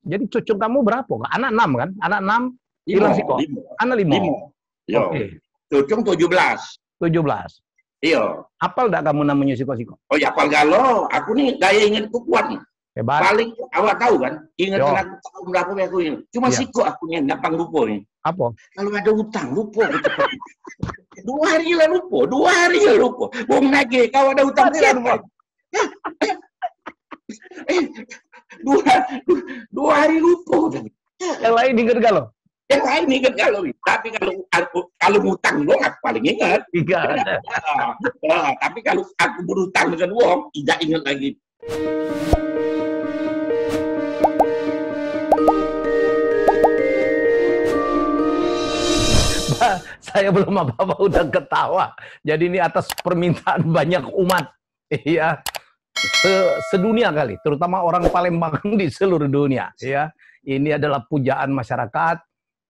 Jadi cucu kamu berapa? Anak 6 kan? Anak 6 hilang siko. Anak 5. Yo. Okay. Cucung 17. 17. Iya. Apal enggak kamu namanya siko-siko? Oh ya apal galau. Aku nih daya ingatku kuat nih. Hebat. Paling awak tahu kan? Ingatan aku tahun berapa aku ini. Cuma siko aku nih gampang lupa nih. Apa? Kalau ada utang lupa. 2 hari lah lupa. 2 hari lah lupa. Wong nagih kau ada utang siapa? Dua hari lupa. Yang lain ingat galau? Yang lain ingat galau. Tapi kalau ngutang dong aku paling ingat. Tapi kalau aku berutang dengan wong tidak ingat lagi. Saya belum apa-apa udah ketawa. Jadi ini atas permintaan banyak umat. Iya. Sedunia kali, terutama orang Palembang di seluruh dunia, ya. Ini adalah pujaan masyarakat,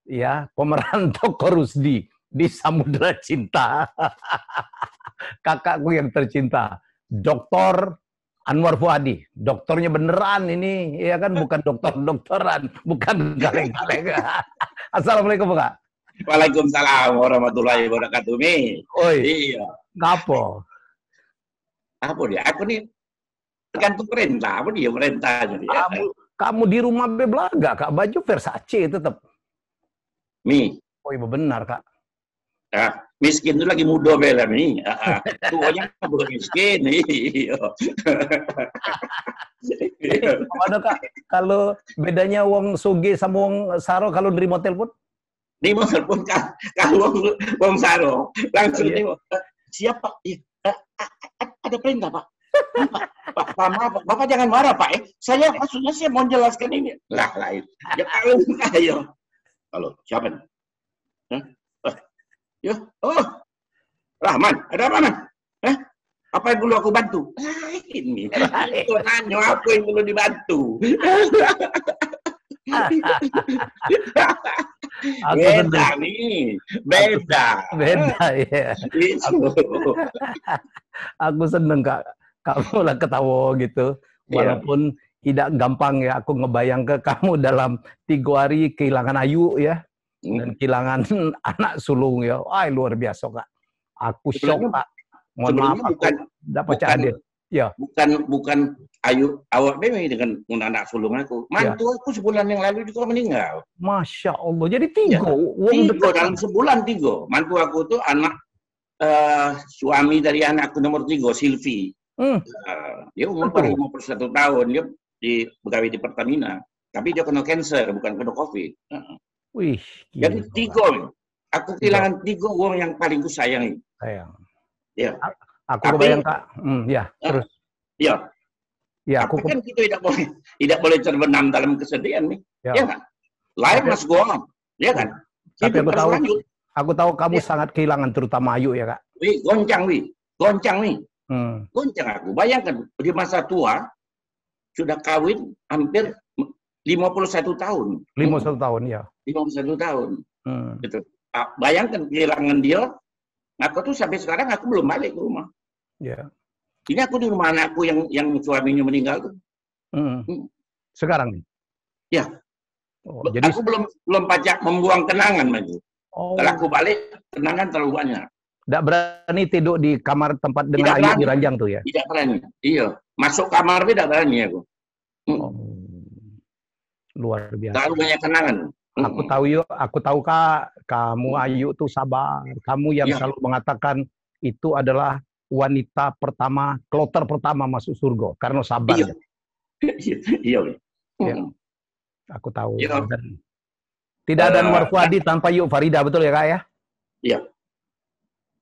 ya, pemeran Toko Rusdi di Samudra Cinta. Kakakku yang tercinta, Dr. Anwar Fuadi. Dokternya beneran ini, ya kan, bukan dokter-dokteran, bukan galeng-galeng. Assalamualaikum, Kak. Waalaikumsalam warahmatullahi wabarakatuh. Oi. Iya. Ngapo? Apa dia? Aku nih tergantung perintah, apa dia perintahnya dia. Kamu di rumah bebelaga, Kak, baju Versace tetap. Oh iya benar, Kak. Miskin itu lagi muda bela nih. Tuanya belum miskin. Ada Kak, kalau bedanya wong Soge sama wong Saro kalau nerima telepon? Nerima telepon kalau wong Saro langsung siapa? Ada perintah, Pak. Pak, Bapak jangan marah, Pak. Saya mau jelaskan ini. Lah, lain. Ya kalau ayo. Halo, siapa nih? Ya, Rahman, ada apa, Man? Apa yang perlu aku bantu? Ini. Itu nanya apa yang perlu dibantu. Beda nih, beda ya. Aku seneng Kak, kamu lah ketawa gitu, walaupun tidak gampang ya. Aku ngebayang ke kamu dalam 3 hari kehilangan Ayu ya, dan kehilangan anak sulung ya. Wah luar biasa Kak. Aku shock Kak. Mohon maaf aku dapat adil. Ya. Bukan Ayu awak Bemi dengan anak sulung aku. Mantu aku sebulan yang lalu juga meninggal. Masya Allah. Jadi 3. Tiga dalam sebulan 3. Mantu aku tuh anak suami dari anakku nomor 3, Silvi. Dia umur 51 tahun. Dia begawi di Pertamina. Tapi dia kena cancer, bukan kena COVID. Wih. Jadi 3. Aku kehilangan 3 orang yang paling kusayangi. Sayang. Ya. Aku kebayang Kak. Ya. Terus. Ya. Ya, tapi kan kita tidak boleh terbenam dalam kesedihan nih, ya kan? Life must go on, ya kan? Tapi aku tahu kamu sangat kehilangan terutama Ayu ya Kak. Goncang nih. Goncang aku. Bayangkan di masa tua sudah kawin hampir 51 tahun. 51 tahun ya. 51 tahun. Gitu. Bayangkan kehilangan dia. Aku tuh sampai sekarang aku belum balik ke rumah. Ya. Ini aku di rumah anakku yang suaminya meninggal tuh. Sekarang nih? Ya. Jadi aku belum pajak membuang kenangan lagi. Kalau aku balik, kenangan terlalu banyak. Tidak berani tidur di kamar tempat dengan Ayu di ranjang tuh ya? Tidak berani. Iya. Masuk kamar tidak berani aku. Luar biasa. Terlalu banyak kenangan. Aku tahu Kak, kamu Ayu tuh sabar. Kamu yang selalu mengatakan itu adalah wanita pertama, kloter pertama masuk surga karena sabar. Iya. Aku tahu. Tidak ada Anwar Fuadi tanpa Yu Farida, betul ya Kak ya? Iya.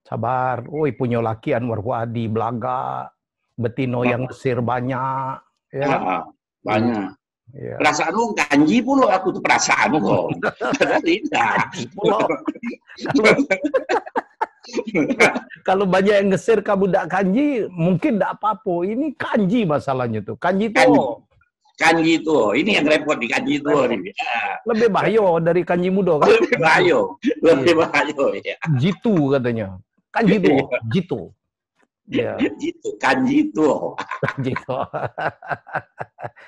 Sabar. Woi, punya laki Anwar Fuadi, belaga, betino yang Mesir banyak. Ya. Banyak. Perasaanmu kanji pula aku tuh perasaanmu kok. Tidak. Kalau banyak yang ngesir kamu tidak kanji, mungkin tidak apa-apa. Ini kanji masalahnya tuh. Kanji itu. Ini yang repot di kanji itu. Lebih bahaya dari kanji muda kan? Lebih bahaya. Ya. Jitu katanya. Kanji itu. Jitu. Ya. Gitu, kanji itu. Gitu.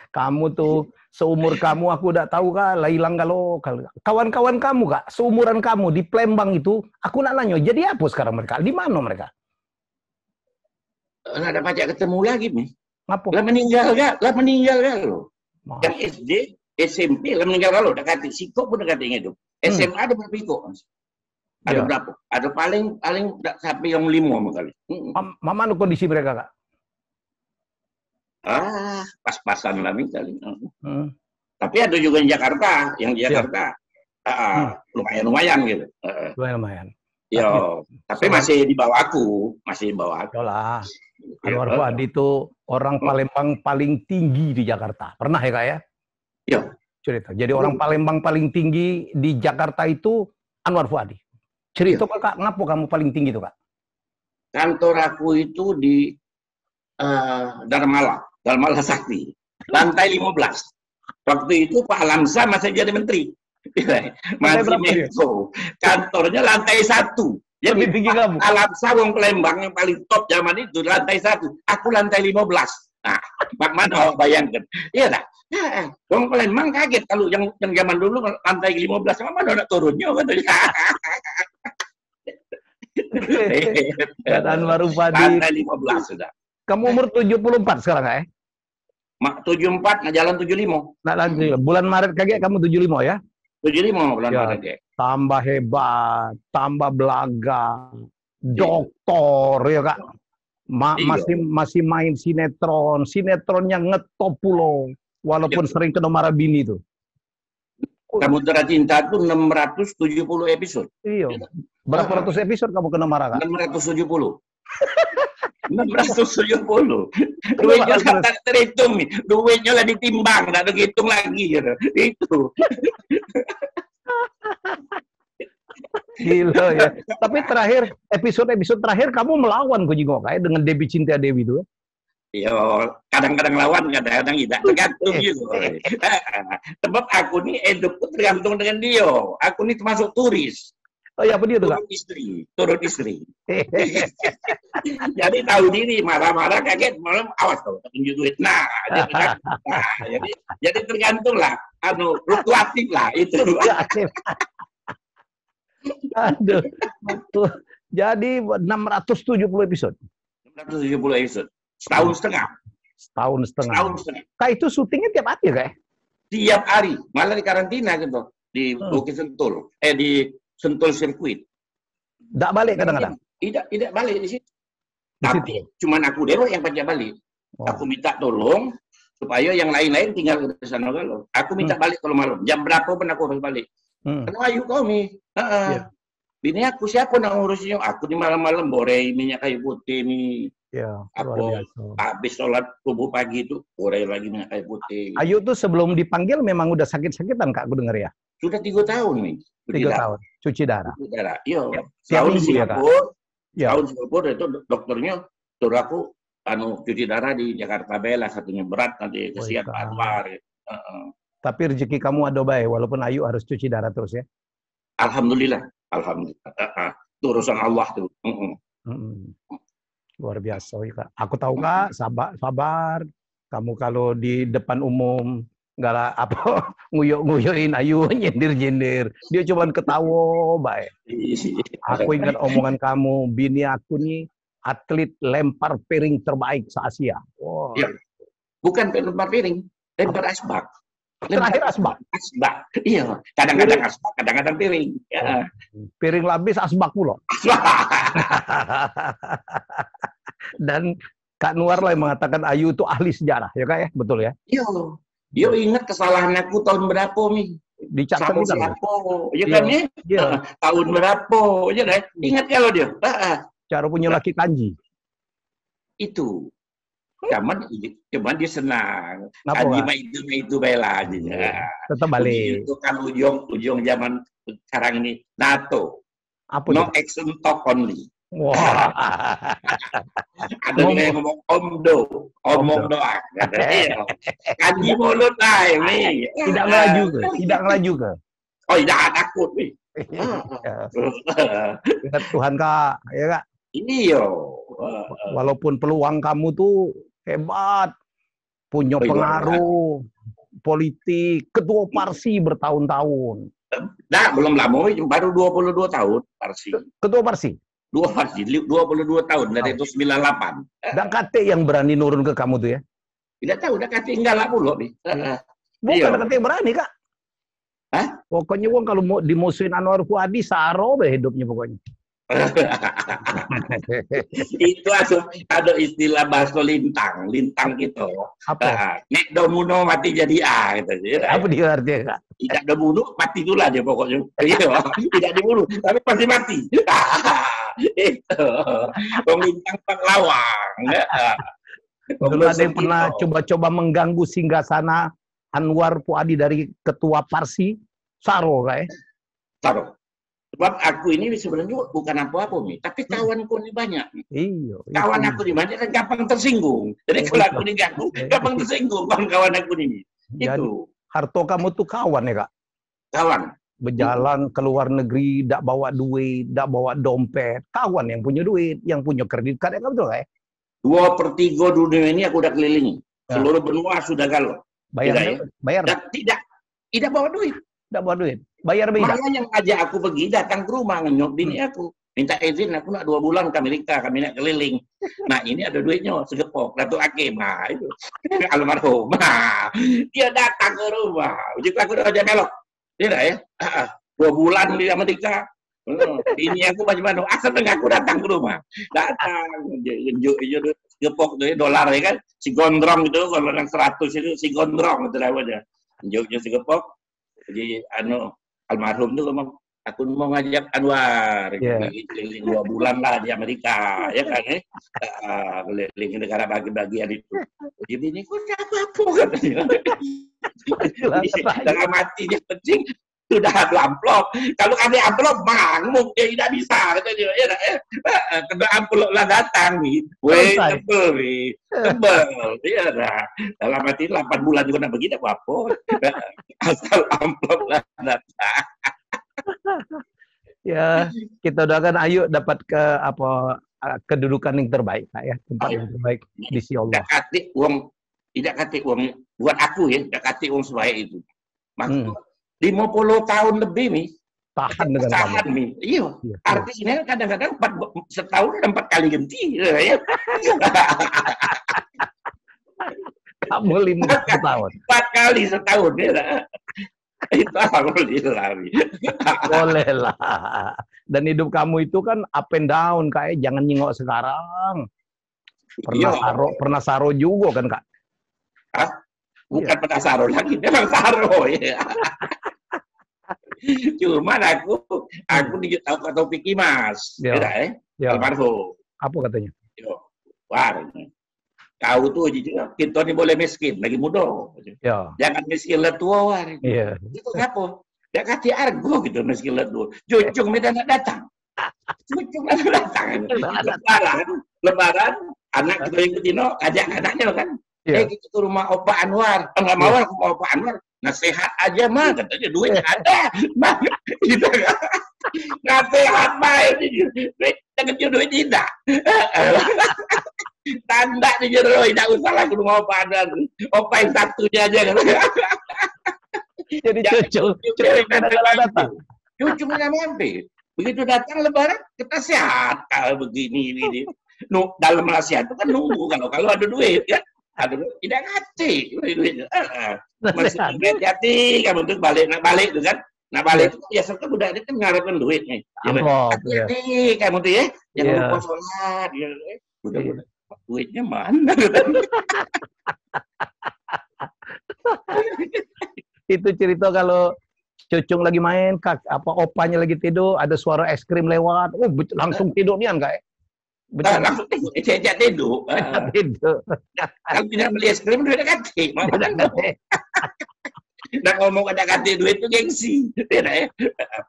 Kamu tuh seumur kamu aku udah tahu kak, hilang kalau kawan-kawan kamu kak, seumuran kamu di Palembang itu, aku nak nanya, jadi apa sekarang mereka? Di mana mereka? Nggak ada pacak ketemu lagi nih. Ngapo? Lah meninggal gak lo. Yang SD, SMP lah meninggal lo. Dekat Siko pun dekat hidup. SMA ada berapa Iko? Ada berapa? Ada paling sampai yang 5 kali. Mana kondisi mereka kak? Pas-pasan lah kali. Tapi ada juga yang Jakarta, lumayan gitu. Lumayan. Tapi masih di bawah aku, Lah. Anwar Fuadi itu orang Palembang paling tinggi di Jakarta. Pernah ya kak ya? Iya. Cerita. Jadi orang Palembang paling tinggi di Jakarta itu Anwar Fuadi. Cerita kak, ngapo kamu paling tinggi itu kak? Kantor aku itu di Dharmala Sakti, lantai 15. Waktu itu Pak Alamsa masih jadi menteri. Masih Menko. Kantornya lantai 1. Jadi lebih tinggi kamu. Alamsa wong Palembang yang paling top zaman itu lantai 1. Aku lantai 15. Nah, mana bayangkan. Iya dah. Wong Palembang kaget kalau yang zaman dulu lantai 15 mana ada turunnya katanya. Dan Anwar Fuadi. Lantai 15 sudah. Kamu umur 74 sekarang ya? 74, nah jalan 75. Nah, bulan Maret kaget kamu 75 ya? 75 bulan Maret. Tambah hebat, tambah belaga, doktor ya kak. Masih main sinetronnya ngetop pulau, walaupun sering kena marah bini itu. Samudra Cinta itu 670 episode. Iya. Berapa ratus episode kamu kena marah kak? 670. 670. Duitnya tak terhitung nih. Duitnya lah ditimbang, tak terhitung lagi gitu. Itu. Gila ya. Tapi terakhir episode terakhir kamu melawan Kujingo kayak dengan Debbie Cynthia Dewi itu. Iya, kadang-kadang lawan, kadang-kadang tidak. Tergantung gitu. Sebab aku nih hidupku tergantung dengan dia. Aku nih termasuk turis. Oh ya, apa dia tuh kak? Turun istri. Jadi tahu diri, marah-marah kaget, malam awas kau tunjuk duit. Nah, jadi tergantung lah, fluktuatif lah itu. Aduh, jadi 670 episode. 670 episode. Setahun setengah. Kak itu syutingnya tiap hari ya kak? Tiap hari, malah di karantina gitu di Bukit Sentul, di Sentul Sirkuit. Tidak balik kadang-kadang? Tidak balik di situ. Tapi cuman aku dero yang pajak balik. Aku minta tolong supaya yang lain-lain tinggal di sana kalau. Aku minta balik kalau malam. Jam berapa pun aku harus balik. Karena ayu kau nih. Bini aku siapa nak ngurusnya? Aku di malam-malam borei minyak kayu putih nih. Ya, aku habis sholat subuh pagi itu borei lagi minyak kayu putih. Ayu tuh sebelum dipanggil memang udah sakit-sakitan kak, aku dengar ya. Sudah 3 tahun nih. 3 tahun. Cuci darah. Iya. Tahun Singapura itu dokternya suruh aku cuci darah di Jakarta Bela, satunya berat nanti kesian Anwar. Tapi rezeki kamu ada baik walaupun Ayu harus cuci darah terus ya. Alhamdulillah. Itu urusan Allah tuh. Luar biasa kak. Aku tahu kak, sabar. Kamu kalau di depan umum nggak lah apa nguyuk-nguyukin Ayu, nyindir-nyindir. Dia cuma ketawa baik. Aku ingat omongan kamu, bini aku nih atlet lempar piring terbaik se-Asia. Wow. Ya. Bukan lempar piring, lempar asbak. Terakhir asbak. Iya, kadang-kadang asbak, kadang-kadang piring. Ya. Piring lapis asbak pula. Dan Kak Nuar lah yang mengatakan Ayu itu ahli sejarah, ya kak ya, betul ya? Iya. Dia ingat kesalahan aku tahun berapa nih? Dicatat siapa? Ya kan ya? Iya. Tahun berapa? Ya kan? Ingat kalau dia. Cara punya laki kanji. Itu. Cuman dia senang. Kanji mah itu bela aja. Tetap balik. Itu kan ujung zaman sekarang ini NATO. Apa no action talk only. Wah. Ada yang ngomong omdo, omong doang. Kanji mulut lah ini. Tidak ngelaju ke? Oh, tidak takut nih. Ingat Tuhan kak, ya kak. Ini yo. Walaupun peluang kamu tuh hebat, punya pengaruh politik, ketua parsi bertahun-tahun. Nah, belum lama, baru 22 tahun parsi. Ketua parsi? 22 tahun, dari itu 98. Dan KT yang berani nurun ke kamu tuh ya? Tidak tahu, udah kata enggak lah puluh nih. Bukan KT yang berani, Kak. Hah? Pokoknya Wong kalau mau dimusuhin Anwar Fuadi, saro deh hidupnya pokoknya. Itu ada istilah bahasa lintang gitu. Apa? Nek domuno mati jadi A gitu. Apa dia artinya, Kak? Tidak dibunuh mati dulu dia pokoknya. Tidak dibunuh tapi pasti mati. Itu. Lintang paglawang. Dulu ada yang pernah coba-coba mengganggu singgasana Anwar Fuadi dari ketua parsi, saro kayak. Saro. Sebab aku ini sebenarnya bukan apa-apa nih, tapi kawanku ini banyak. Iya. Kawan aku ini banyak dan gampang tersinggung. Jadi kalau aku diganggu, gampang tersinggung kawan-kawan aku ini. Itu. Harto kamu tuh kawan ya, Kak? Kawan. Berjalan ke luar negeri, tidak bawa duit, tidak bawa dompet. Kawan yang punya duit, yang punya kredit card, ya betul kayak? 2/3 dunia ini aku udah kelilingi. Seluruh benua sudah galau. Bayar? Tidak bawa duit. Tidak bawa duit. Bayar beda. Makanya yang ajak aku pergi datang ke rumah ngenyok bini aku. Minta izin, aku nak 2 bulan ke Amerika, kami nak keliling. Nah ini ada duitnya, segepok. Datuk Hakim, itu. Almarhum. Dia datang ke rumah. Uji aku udah aja melok. Tidak ya? 2 bulan di Amerika. Ini aku bagaimana? Asal aku datang ke rumah. Datang. Gepok dolar ya kan. Si gondrong itu, kalau yang 100 itu si gondrong itu namanya. Unjuknya si gepok. Jadi almarhum tuh ngomong, aku mau ngajak Anwar keliling 2 bulan lah di Amerika, ya kan? Keliling negara bagian itu. Jadi ini kok apa katanya. Dalam hatinya penting sudah ada amplop. Kalau ada amplop, mangmuk dia tidak bisa katanya. Kena amplop lah datang nih. Weh, tebel. Iya dah. Dalam hati 8 bulan juga nak begini apa? Asal amplop lah datang. Ya, kita doakan Ayu dapat kedudukan yang terbaik, Kak, ya, tempat yang terbaik di sisi Allah. Tidak kata uang buat aku ya, tidak kata uang sebaik itu. Maksud 50 tahun lebih nih. Tahan dengan kamu. Nih. Iya. Artis ini kadang-kadang setahun ada 4 kali ganti. Ya. Kamu 50 tahun. 4 kali setahun ya. Itu alhamdulillah. Boleh lah. Dan hidup kamu itu kan up and down, Kak. Jangan nyingok sekarang. Pernah saro juga kan, Kak? Hah? Bukan pernah saro lagi, memang saro ya. Cuman aku tahu ke topik Mas. Almarhum. Apa katanya? Kau tuh kita ini boleh miskin, lagi muda. Jangan miskin lah tua war. Itu apa? Dia kasih argo gitu miskin lah tua. Cucung mereka nak datang. Lebaran, anak kita yang ketino, ajak anaknya kan. Kita ke rumah Opa Anwar. Enggak mau aku mau Opa Anwar. Nasihat aja mah, katanya duitnya ada. Gitu kan. Nasihat mah ini. Duit tidak. Tanda di jero, tidak usah lah ke rumah Opa Anwar. Opa yang satunya aja. Jadi cucu datang. Cucu mana mampir. Begitu datang Lebaran, kita sehat. Kalau begini. Dalam nasihat itu kan nunggu kalau ada duit ya. Tidak ngerti masih hati-hati kamu tuh balik tuh kan balik itu biasanya budak itu kan ngarepin duit nih hati-hati kamu tuh ya jangan lupa sholat budak duitnya mana itu cerita kalau Cucung lagi main opanya lagi tidur ada suara es krim lewat langsung tidur nian Kak. Langsung saya tidur. Kalau tidak beli es krim udah ganti. Nah ngomong ada ganti duit itu gengsi.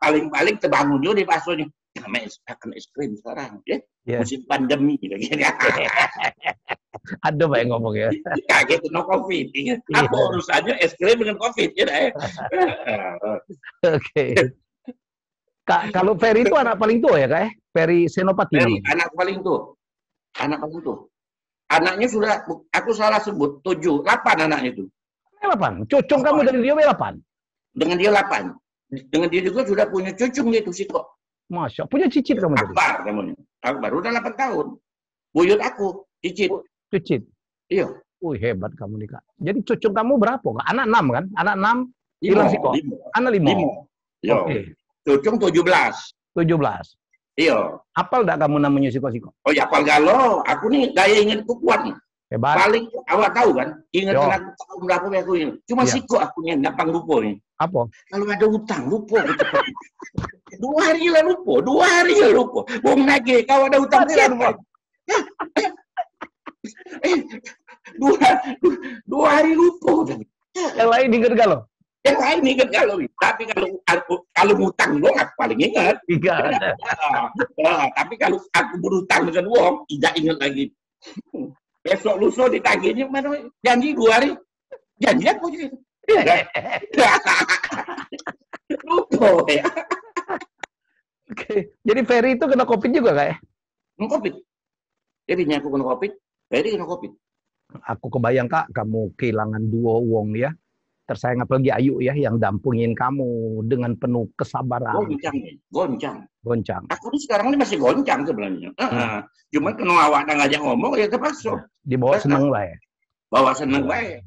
Paling-paling terbangun juga di pasonya. Makan es krim sekarang. Musim pandemi. Ada Pak yang ngomong ya. Kaget no covid. Apa urusannya es krim dengan covid? Oke. Kak, kalau Ferry itu anak paling tua ya Kak? Ferry Senopati Ferry, namanya. anak paling tuh. Anak paling tuh. Anaknya sudah, aku salah sebut, 7, 8 anaknya itu. 8. Cucung kamu dari dia 8. Dengan dia 8. Dengan dia juga sudah punya cucung dia itu sih kok. Masya, punya cicit kamu tadi. Akbar namanya. Akbar, udah 8 tahun. Buyut aku, cicit. Cicit. Iya. Hebat kamu nih Kak. Jadi cucung kamu berapa Kak? Anak 6 kan? Anak 6 5. hilang sih kok. Anak 5. Iya. Oke. Cucung 17. 17. Iya. Apal enggak kamu namanya Siko-Siko? Oh ya, apal galau. Aku nih gaya ingatku kuat nih. Hebat. Paling awak tahu kan? Ingatan aku tahun berapa aku ingat. Cuma Siko aku nih gampang lupa nih. Apa? Kalau ada utang lupa gitu. 2 hari lah lupa. 2 hari lah lupa. Bong nagih kau ada utang siapa? Dua hari lupa. Yang lain ingat galau? Yang lain ingat galau. Tapi kalau ngutang dong aku paling ingat. Tapi kalau aku berutang dengan wong, tidak ingat lagi. Besok lusa ditagihnya mana? Janji 2 hari. Janji aku gitu. Lupa ya. Oke. Jadi Ferry itu kena COVID juga kayak? Kena COVID. Jadinya aku kena COVID. Ferry kena COVID. Aku kebayang Kak, kamu kehilangan 2 wong ya. Tersayang apalagi Ayu ya, yang dampingin kamu dengan penuh kesabaran. Goncang. Aku ini sekarang ini masih goncang sebenarnya. Cuma kena awak ngajak ngomong ya terpaksa. Dibawa seneng lah ya. Bawa seneng baik.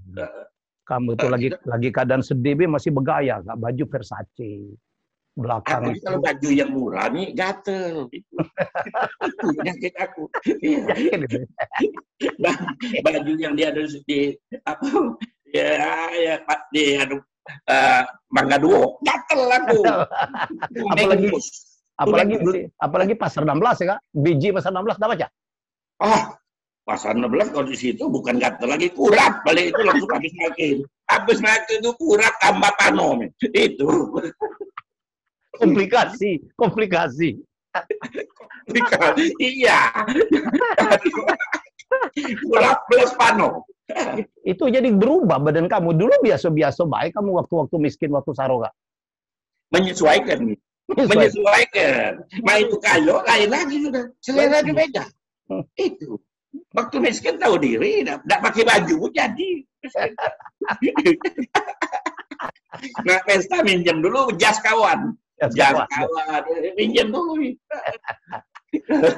Kamu tuh lagi keadaan sedih masih bergaya Kak, baju Versace. Belakang aku kalau baju yang murah nih gatel. Itu penyakit aku. Baju yang dia ada di apa? Ya di Mangga Duo, gatel aku. apalagi pasar 16 ya Kak. Biji pasar 16 dah baca? Pasar 16 kalau di situ bukan gatel lagi, kurap. Balik itu langsung habis makin. Habis makin itu kurap tambah panom. Itu. Komplikasi. Iya. Kurap plus pano. Itu jadi berubah badan kamu. Dulu biasa-biasa baik kamu waktu-waktu miskin, waktu Saroga. Menyesuaikan. Nah itu kayo, lain lagi sudah. Selera beda. Itu. Waktu miskin tahu diri, tidak pakai baju jadi. Nah pesta minjem dulu jas kawan. Minjem dulu.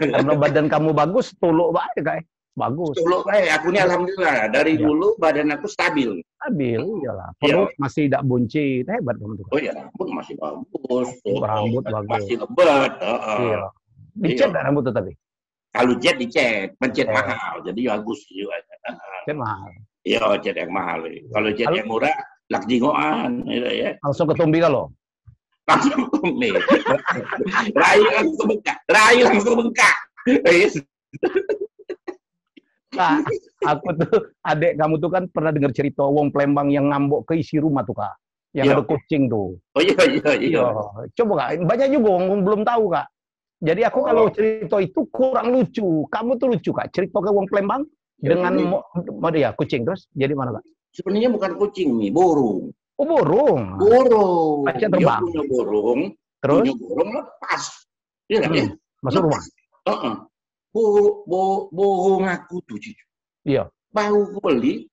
Karena badan kamu bagus, tuluk baik Kak. Bagus. Tuluk baik. Aku ini alhamdulillah dari dulu badan aku stabil. Stabil, iyalah. Perut masih tidak buncit, hebat kamu tuh. Oh ya, rambut masih bagus. Rambut bagus. Masih lebat. Iya. Dicet nggak rambut tapi? Kalau jet dicet, mencet mahal, jadi bagus juga. Jet mahal. Iya, jet yang mahal. Kalau jet yang murah, lak jingoan, ya. Langsung ke Tumbi kalau. Langsung tumbi. Rai langsung bengkak. Kak, aku tuh adik kamu tuh kan pernah dengar cerita wong Palembang yang ngambok ke isi rumah tuh Kak, yang ada kucing tuh. Oh iya. Coba Kak, banyak juga wong belum tahu Kak. Jadi aku kalau cerita itu kurang lucu. Kamu tuh lucu Kak, cerita ke wong Palembang dengan ya kucing terus. Jadi mana Kak? Sebenarnya bukan kucing nih, burung. Oh burung. Burung. Baca terbang. Dia punya burung. Terus? Punya burung lepas. Iya kan ya? Masuk rumah. Burung aku tuh cucu. Iya. Baru beli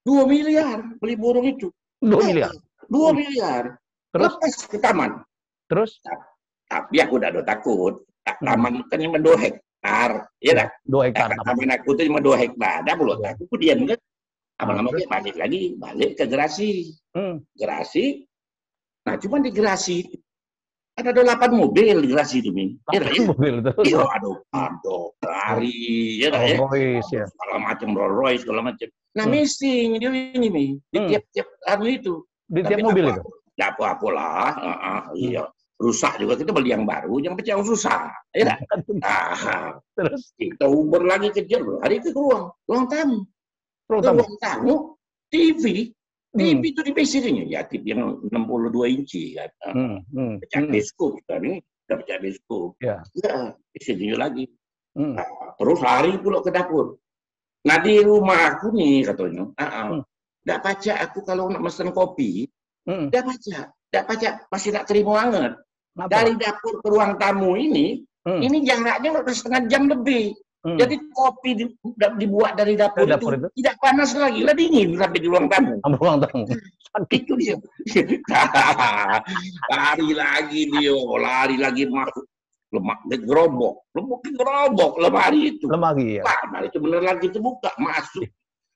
2 miliar beli burung itu. 2 miliar. 2 miliar. Terus lepas ke taman. Terus? Tapi aku udah takut. Taman kan cuma 2 hektar, ya kan? 2 hektar. Taman aku tuh cuma 2 hektar. Ada mulut aku diam kan. Lama-lama dia balik ke Gerasi. Gerasi. Nah, cuma di Gerasi ada 8 mobil di Gerasi itu, Min. Mobil itu. Iya, aduh, lari, ya kan ya. Segala macam Rolls Royce, segala macam. Nah, missing dia ini, Min. Di tiap itu. Di tiap mobil itu. Ya apa-apa lah. Iya. Rusak juga kita beli yang baru, yang pecah yang susah. Ya kan? Terus kita Uber lagi kejar, hari itu ke ruang tamu. Ruang tamu, TV itu di PC-nya, ya TV yang 62 inci kan. Pecah bioskop kan, ini udah pecah bioskop. Ya, PC-nya lagi. Terus lari pula ke dapur. Nah di rumah aku nih katanya, nggak baca aku kalau nak mesen kopi, nggak baca, masih tak terima banget. Kenapa, Dari Pak? dapur ke ruang tamu ini jaraknya udah setengah jam lebih. Jadi kopi dibuat dari dapur, itu tidak panas lagi, lah dingin sampai di ruang tamu. Ruang tamu. Itu dia. Lari lagi masuk lemak gerobok lemari itu. Lemari ya. Lemari itu bener lagi terbuka, masuk.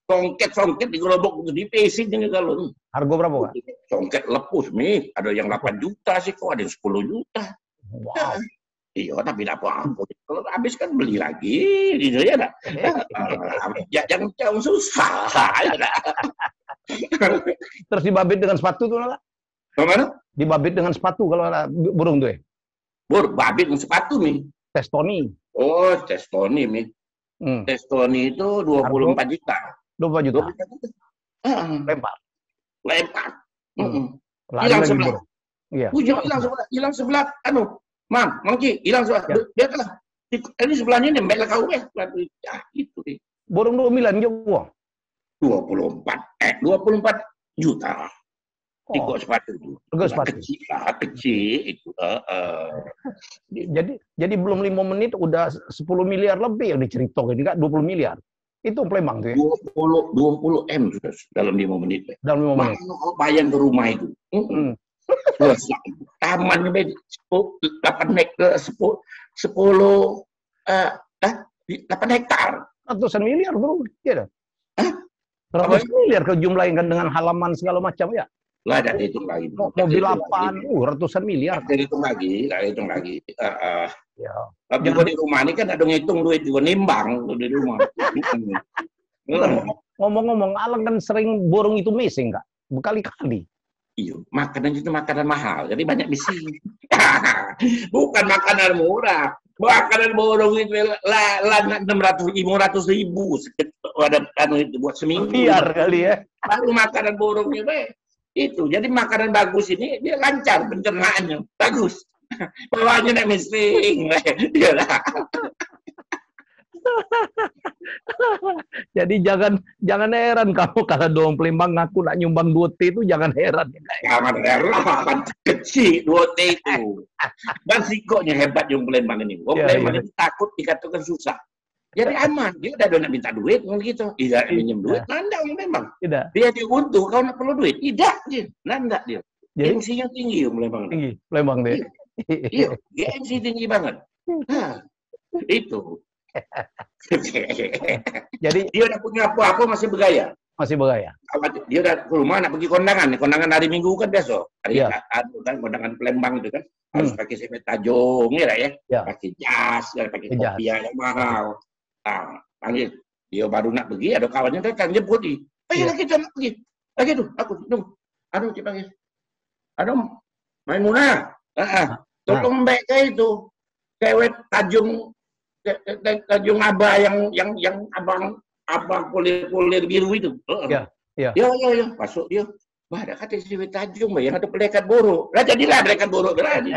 Songket di gerobok itu dipesin ini kalau. Harga berapa, Pak? Songket lepus nih, ada yang 8 juta sih, kok ada yang 10 juta. Wow. Iya, tapi tidak apa-apa. Kalau habis kan beli lagi, gitu ya. Jangan susah. Terus dibabit dengan sepatu tuh, Nala? Bagaimana? Dibabit dengan sepatu kalau ada burung tuh ya? Babit dengan sepatu nih. Testoni. Oh, Testoni nih. Testoni itu 24 juta. 24 juta. Lempar. Hilang sebelah. Iya. Hilang sebelah. Mangki, hilang sebelah. Biarlah. Ini sebelahnya nembel kau ya. Itu deh. Burung 2 juga. 24 juta. Tiga sepatu itu. Kecil itu. Jadi belum 5 menit udah 10 miliar lebih yang diceritakan, enggak 20 miliar. Itu Palembang tuh ya. 20 M sudah dalam 5 menit. Dalam 5 menit. Mau bayang ke rumah itu. Tamannya 8 hektar. Ratusan miliar bro. Iya. Ratusan miliar kalau jumlahkan dengan halaman segala macam ya. Lah ada hitung lagi. Mobil 8, ratusan miliar. Ada hitung lagi. Ya. Tapi di rumah ini kan ada ngitung duit juga, nimbang di rumah. Ngomong-ngomong, Alang kan sering burung itu missing nggak? Berkali-kali. Iya, makanan itu makanan mahal, jadi banyak missing. Bukan makanan murah. Makanan burung itu lah 500 ribu. Ada itu buat seminggu. Biar kali ya. Baru makanan burungnya itu. Jadi makanan bagus ini dia lancar pencernaannya, bagus. Bawahnya nak missing. Jadi jangan heran kamu kalau doang Palembang ngaku nak nyumbang 2T itu jangan heran. Jangan heran, kecil 2T itu. Dan sikonya hebat yang Palembang ini. Palembang itu takut dikatakan susah. Jadi aman, dia udah nak minta duit gitu. Tidak minjem duit, nanda memang. Tidak. Dia diuntung, kau nak perlu duit. Tidak dia, nanda dia. Gengsinya tinggi yang Palembang. Tinggi, Palembang deh. Iya, gengsi tinggi banget. Nah, itu. Jadi dia udah punya apa-apa masih bergaya. Dia udah ke rumah nak pergi kondangan hari Minggu kan biasa. Kan kondangan Palembang itu kan harus pakai sepet tajung ya. Pakai jas, pakai kopiah yang mahal. Panggil dia baru nak pergi, ada kawannya datang jemput dia. Ayo kita nak pergi. Lagi tu, aku dia panggil. Aduh, Maimunah. Tolong mbak itu cewek tajung abah yang abang kulir biru itu. Ya. Masuk dia. Bah, ada kata cewek tajung, yang ada pelekat borok. Lah jadilah pelekat borok berani.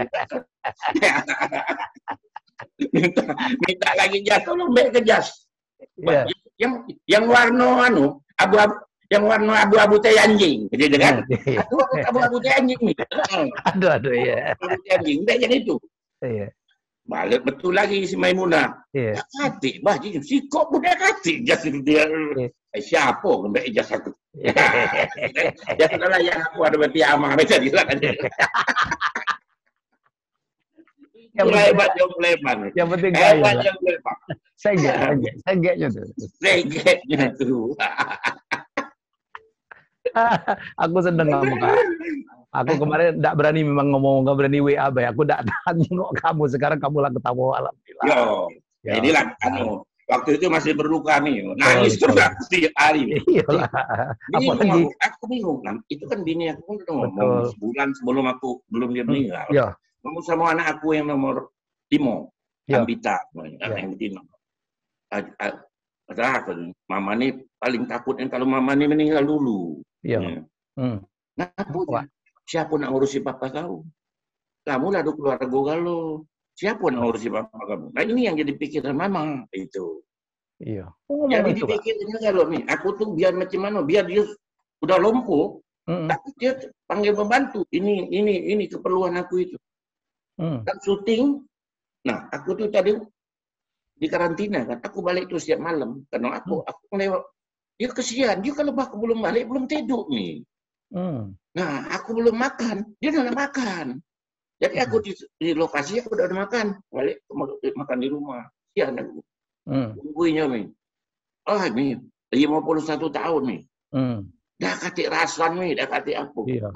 minta lagi jas, tolong mbak ke jas. Yang warna abu-abu. Yang warna abu-abu teh anjing, gitu kan? Abu-abu teh anjing nih. Aduh ya. Abu teh anjing, udah jadi itu. Iya. Balik betul lagi si Maimunah. Iya. Kati, bah, si kok budak kati jas itu dia. Siapa ngambil jas aku? Ya sudahlah yang aku ada piyama baca dia lah. Hebat yang Palembang. Yang penting hebat yang Palembang. Segeknya tuh. Segeknya tuh. Aku seneng kamu Kak. Aku kemarin enggak berani memang ngomong, enggak berani WA bay. Aku enggak nengok kamu, sekarang kamu lah ketawa alhamdulillah. Ya inilah waktu itu masih berduka nih. Nangis terus setiap hari. Iyalah. Apalagi aku bingung. Itu kan bini aku kan udah ngomong sebulan sebelum dia meninggal. Ngomong sama anak aku yang nomor 5, Ambita, yang betina. Mama nih paling takutnya kalau mama nih meninggal dulu. Nah, siapa nak ngurusi papa kau? Kamu lah keluarga galau. Siapa nak ngurusi papa kamu? Nah ini yang jadi pikiran mama itu. Iya. Jadi dipikirnya kalau nih, aku tuh biar macam mana, biar dia udah lumpuh, tapi dia panggil pembantu. Ini keperluan aku itu. kan syuting. Nah, aku tuh tadi di karantina kan, aku balik tuh setiap malam karena aku lewat. Dia kesian, dia kalau aku belum balik belum tidur nih. Nah, aku belum makan, dia udah makan. Jadi aku di lokasi aku udah makan, balik makan di rumah. Sian aku. Tungguinnya nih. Nih 51 tahun nih. Dah kati rasan nih, dah kati apa. Iya.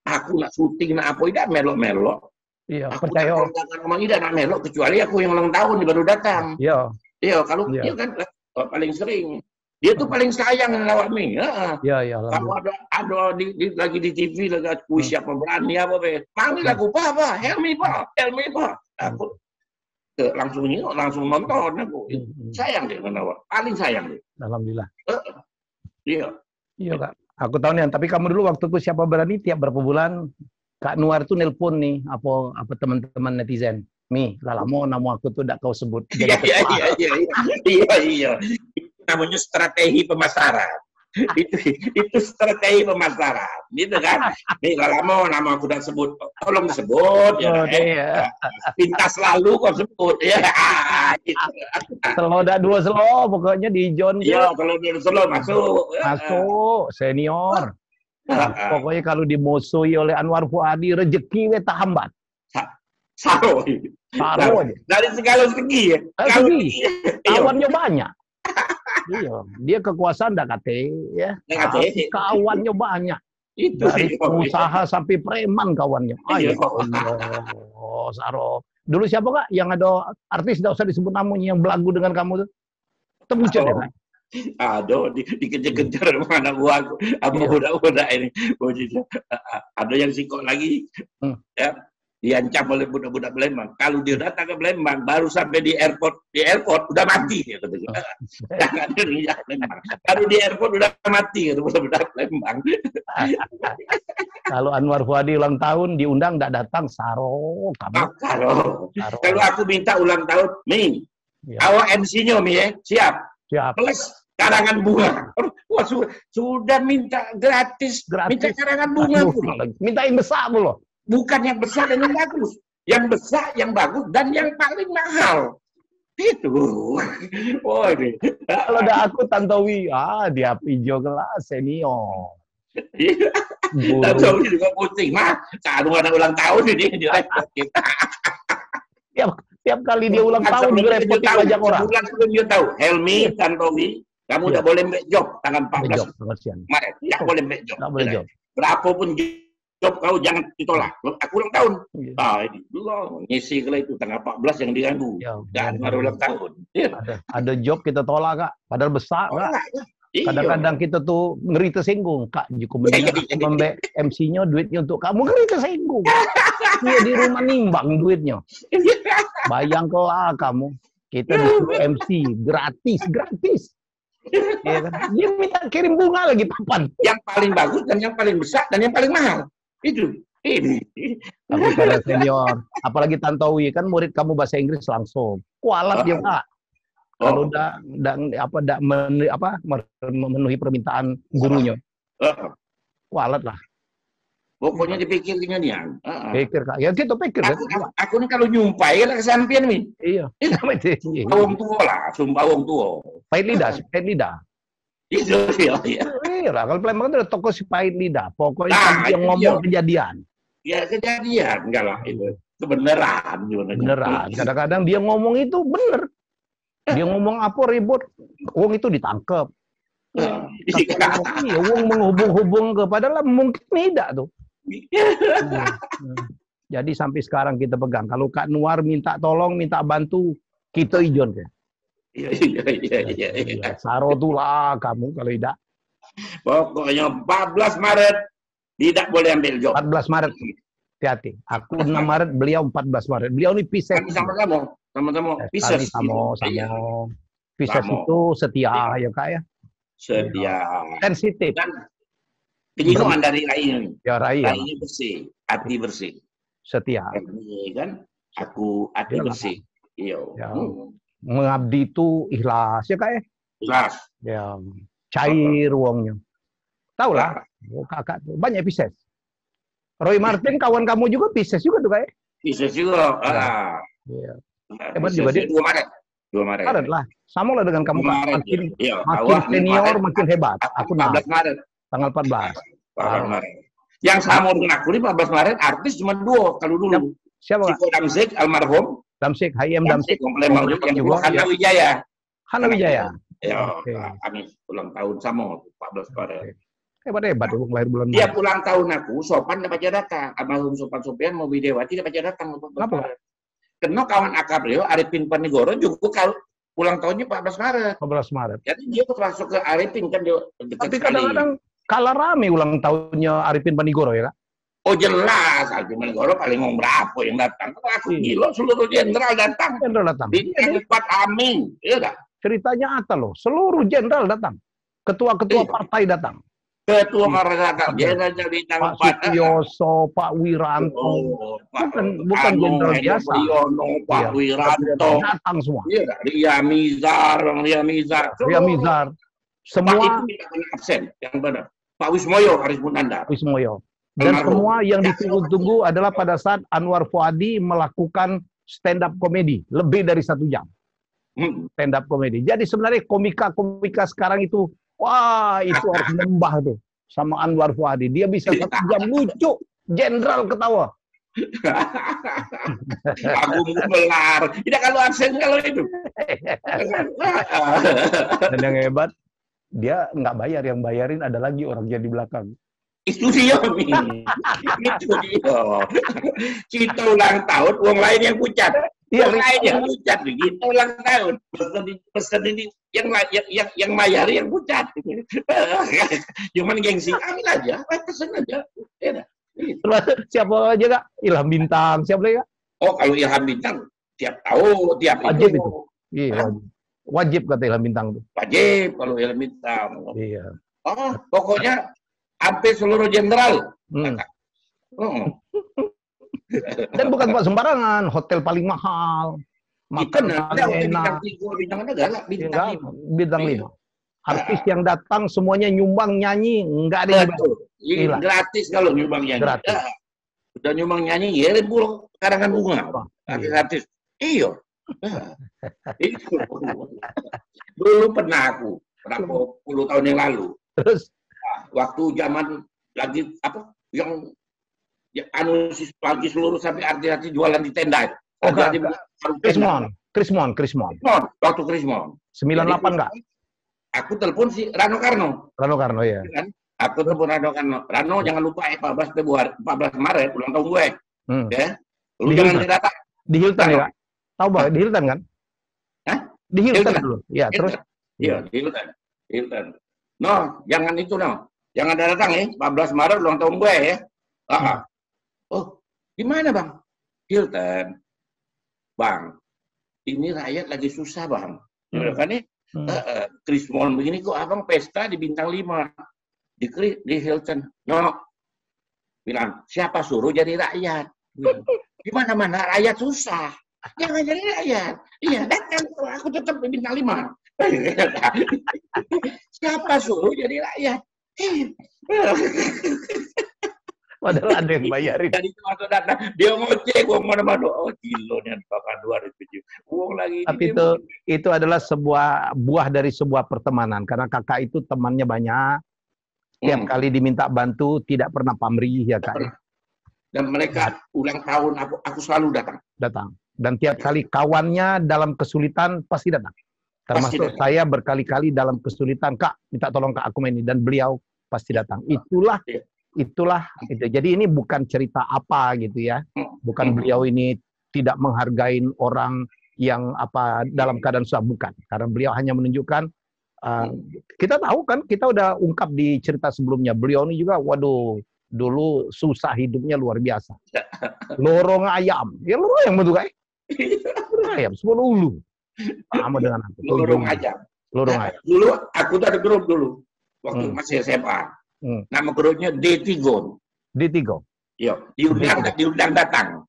Aku nak syuting nak apa, tidak melok-melok. Iya, Aku percaya. tak ngomong tidak nak melok, kecuali aku yang ulang tahun baru datang. Iya. Iya, kalau dia kan paling sering. Dia tuh paling sayang lawak nih. Iya. Kalau ada lagi di TV lagi aku siapa berani apa be. Panggil aku, Pak, help me, Pak. Aku langsung nonton aku. Sayang dia menawar. Paling sayang dia. Alhamdulillah. Iya. Iya, Kak. Aku tahu nih, tapi kamu dulu waktu itu siapa berani tiap berapa bulan Kak Nuar tuh nelpon nih apa teman-teman netizen. Mi, lama nama aku tuh tidak kau sebut. Iya. Namanya strategi pemasaran. itu strategi pemasaran, gitu kan? Nih lama nama aku udah sebut, tolong disebut ya. Pintas selalu kau sebut ya. Selo dah 2 selo, pokoknya di John. Iya, kalau 2 selo masuk. Masuk senior. Pokoknya kalau dimusuhi oleh Anwar Fuadi rezeki we tak hambat. Saro aja. Dari segala segi ya. Kawannya banyak. Iya, dia kekuasaan dak kate ya. Kawannya banyak. Itu dari pengusaha sampai preman kawannya. Ayo, Saro. Dulu siapa Kak yang ada artis tidak usah disebut namanya yang belagu dengan kamu tuh? Temucan ya Kak? Aduh, dikejar-kejar mana gua budak-budak ini. Ada yang sikok lagi. Ya. Diancam oleh budak-budak Palembang. Kalau dia datang ke Palembang, baru sampai di airport udah mati dia katanya. Kalau di airport udah mati gitu budak-budak Palembang. Kalau Anwar Fuadi ulang tahun diundang tidak datang, Saro kamu. Kalau aku minta ulang tahun, Mi, awak MC-nya Mi ya, siap. Plus karangan bunga. Wah, sudah minta gratis. Minta karangan bunga. Minta yang besar loh. Bukan yang besar dan yang bagus. Yang besar, yang bagus, dan yang paling mahal. Itu. Oh, ini. Kalau ada aku Tantowi, dia hijau kelas senior. Tantowi juga pusing, mah. Kalau ada ulang tahun ini direpot kita. Tiap kali dia ulang tahun direpot banyak orang. Sebulan sebelum dia tahu, Helmi, Tantowi, kamu tidak boleh make job tanggal 14. Tidak boleh make job. Berapapun job kau jangan ditolak. Aku ulang tahun. Ini belum ngisi kalau itu tanggal 14 yang diganggu. Dan baru ulang tahun. Ada job kita tolak Kak. Padahal besar Kak. Kadang-kadang kita tuh ngeri tersinggung Kak. Jika membek MC-nya duitnya untuk kamu ngeri tersinggung. Dia di rumah nimbang duitnya. Bayangkanlah kamu. Kita disuruh MC gratis. Ya kan? Dia minta kirim bunga lagi papan. Yang paling bagus dan yang paling besar dan yang paling mahal. Itu ini. Tapi pada senior, apalagi Tantowi kan murid kamu bahasa Inggris langsung. Kualat dia Kak. Kalau memenuhi permintaan gurunya. Kualat lah. Pokoknya dipikirnya dia. Pikir Kak. Ya kita pikir. Aku nih kalau nyumpai kan kesampian nih. Iya. Bawang tua lah, bawang tua. Pahit lidah. Itu iya lah. Kalau Palembang itu ada toko si pahit lidah. Pokoknya yang ngomong kejadian. Ya kejadian, enggak lah itu. Kebenaran. Beneran. Kadang-kadang dia ngomong itu bener. Dia ngomong apa ribut, uang itu ditangkap. Uang menghubung-hubung kepada mungkin tidak tuh. Jadi sampai sekarang kita pegang. Kalau Kak Nuar minta tolong, minta bantu, kita ijon kan. Iya. Saro tuh lah kamu kalau tidak. Pokoknya 14 Maret tidak boleh ambil job. 14 Maret. Hati-hati. Aku 6 Maret, beliau 14 Maret. Beliau ini Pisces. Sama-sama. Pisces. Sama. Pisces itu setia ya Kak ya. Setia. Sensitif. Dan kejiwaan dari Rai ini. Ya Rai. Rai bersih, hati bersih. Setia. Ini kan aku hati bersih. Iya. Mengabdi itu ikhlas ya Kak ya. Ikhlas. Ya. Cair uangnya. Tahu lah. Kakak tuh banyak Pisces. Roy Martin kawan kamu juga Pisces juga tuh Kak ya. Bisa juga. Iya. Hebat juga dia. 2 Maret. 2 Maret. Maret lah. Sama lah dengan kamu, Kak. Maret, Makin, ya. makin senior, makin hebat. Aku 14 Maret. tanggal 14. 14 Maret. Yang sama dengan aku 15 Maret, artis cuma 2 kalau dulu. Siapa, Kak? Ciko Damsik, almarhum. Damsik, HIM Damsik. Lembang juga. Hana Wijaya. Hana Wijaya. Ya, Oke. kami ulang tahun sama 14 Maret. Hebat lahir bulan Dia Maret. ulang tahun aku, Sopan dapat datang. Almarhum Sopan Sopian mau Widewati dapat datang. Kenapa, Kak? Karena kawan akrab beliau, Arifin Panigoro juga kalau ulang tahunnya 14 Maret. 14 Maret. Jadi dia tuh masuk ke Arifin kan dia dekat Tapi sekali. kadang-kadang kalah rame ulang tahunnya Arifin Panigoro ya, Kak? Oh jelas, Arifin Panigoro paling ngomong berapa yang datang. Aku gila, seluruh jenderal datang. Jenderal datang. Bintang 4 Amin. Iya dah. Ceritanya Atta loh, seluruh jenderal datang. Ketua-ketua partai datang. Ketua Masyarakat, jenderal bintang Pak 4. Sutioso, Pak Wiranto. Bukan jenderal biasa. Pak Wiranto. Datang semua. Iya dah. Ria Mizar, Bang Ria Mizar. Ria Mizar. Pak Semua itu tidak pernah absen, yang benar. Pak Wismoyo, Haris Munandar. Wismoyo. Dan Almarhum. semua yang ditunggu-tunggu adalah pada saat Anwar Fuadi melakukan stand up comedy lebih dari 1 jam. Stand up comedy. Jadi sebenarnya komika-komika sekarang itu, wah itu harus nyembah tuh sama Anwar Fuadi. Dia bisa 1 jam lucu, jenderal ketawa. Agung Gumelar. Tidak kalau absen kalau itu. Dan yang hebat, dia nggak bayar, yang bayarin ada lagi orangnya di belakang. Itu dia, Mi. Itu dia. Kita ulang tahun, uang lain yang pucat. Iya, Uang lain yang pucat. Kita ulang tahun. Pesan ini yang bayar yang pucat. Cuman gengsi, ambil aja, pesan aja. Ya, Siapa aja, Kak? Ilham Bintang, siapa lagi, Kak? oh, kalau Ilham Bintang tiap tahun, tiap Wajib itu. Iya, wajib kata Ilham Bintang tuh. Wajib kalau Ilham Bintang. Iya. Oh, pokoknya hampir seluruh jenderal. Oh. Dan bukan buat sembarangan, hotel paling mahal, Kita makan paling enak. bintang negara, bintang 5. Bintang 5. Artis yang datang semuanya nyumbang nyanyi, enggak ada yang Betul. Gila. Gratis kalau nyumbang nyanyi. Gratis. Ya. Udah nyumbang nyanyi, ya puluh karangan bunga. Gratis. Iya. Itu. Dulu pernah aku, berapa puluh tahun yang lalu. Terus Waktu zaman lagi apa yang lagi seluruh sampai artis-artis jualan di tenda. Krismon. Waktu Krismon. 98 enggak? Aku telepon si Rano Karno. Rano Karno ya. Kan? Aku telepon Rano Karno. Rano jangan lupa 14 Maret ulang tahun gue. Ya. Lu jangan datang. Di Hilton ya, Kak? Tahu Bang, di Hilton kan? Hah? Di Hilton dulu. Ya, terus Iya, di Hilton. No, jangan itu no. Jangan datang ya. 14 Maret ulang tahun gue ya. Oh, gimana Bang? Hilton. Bang, ini rakyat lagi susah Bang. Kan nih, Krismon begini kok abang pesta di bintang 5 di Hilton. No, bilang siapa suruh jadi rakyat? Gimana mana rakyat susah. Jangan jadi rakyat. Iya, datang aku tetap di bintang 5. Siapa suruh jadi rakyat? padahal ada yang bayarin. Dari itu waktu datang, dia ngoceh uang mana-mana. Oh, gila nih, bahkan 2007. Uang lagi. Tapi itu adalah sebuah buah dari sebuah pertemanan. Karena kakak itu temannya banyak. Tiap kali diminta bantu, tidak pernah pamrih ya Kak. Dan mereka ulang tahun, aku selalu datang. Dan tiap kali kawannya dalam kesulitan, pasti datang. Termasuk saya berkali-kali dalam kesulitan, Kak, minta tolong Kak aku main ini. Dan beliau pasti datang. Itulah. Jadi ini bukan cerita apa gitu ya. Bukan beliau ini tidak menghargai orang yang apa dalam keadaan susah, bukan. Karena beliau hanya menunjukkan kita tahu kan, kita udah ungkap di cerita sebelumnya. Beliau ini juga, waduh, dulu susah hidupnya luar biasa. Lorong ayam, ya lorong ayam betul kan? Lorong ayam, 10 ulu. Sama dengan aku. Lorong ayam. Dulu aku ada grup dulu waktu masih SMA. Nama grupnya D-Tigon. D-Tigon. Iya, diundang datang.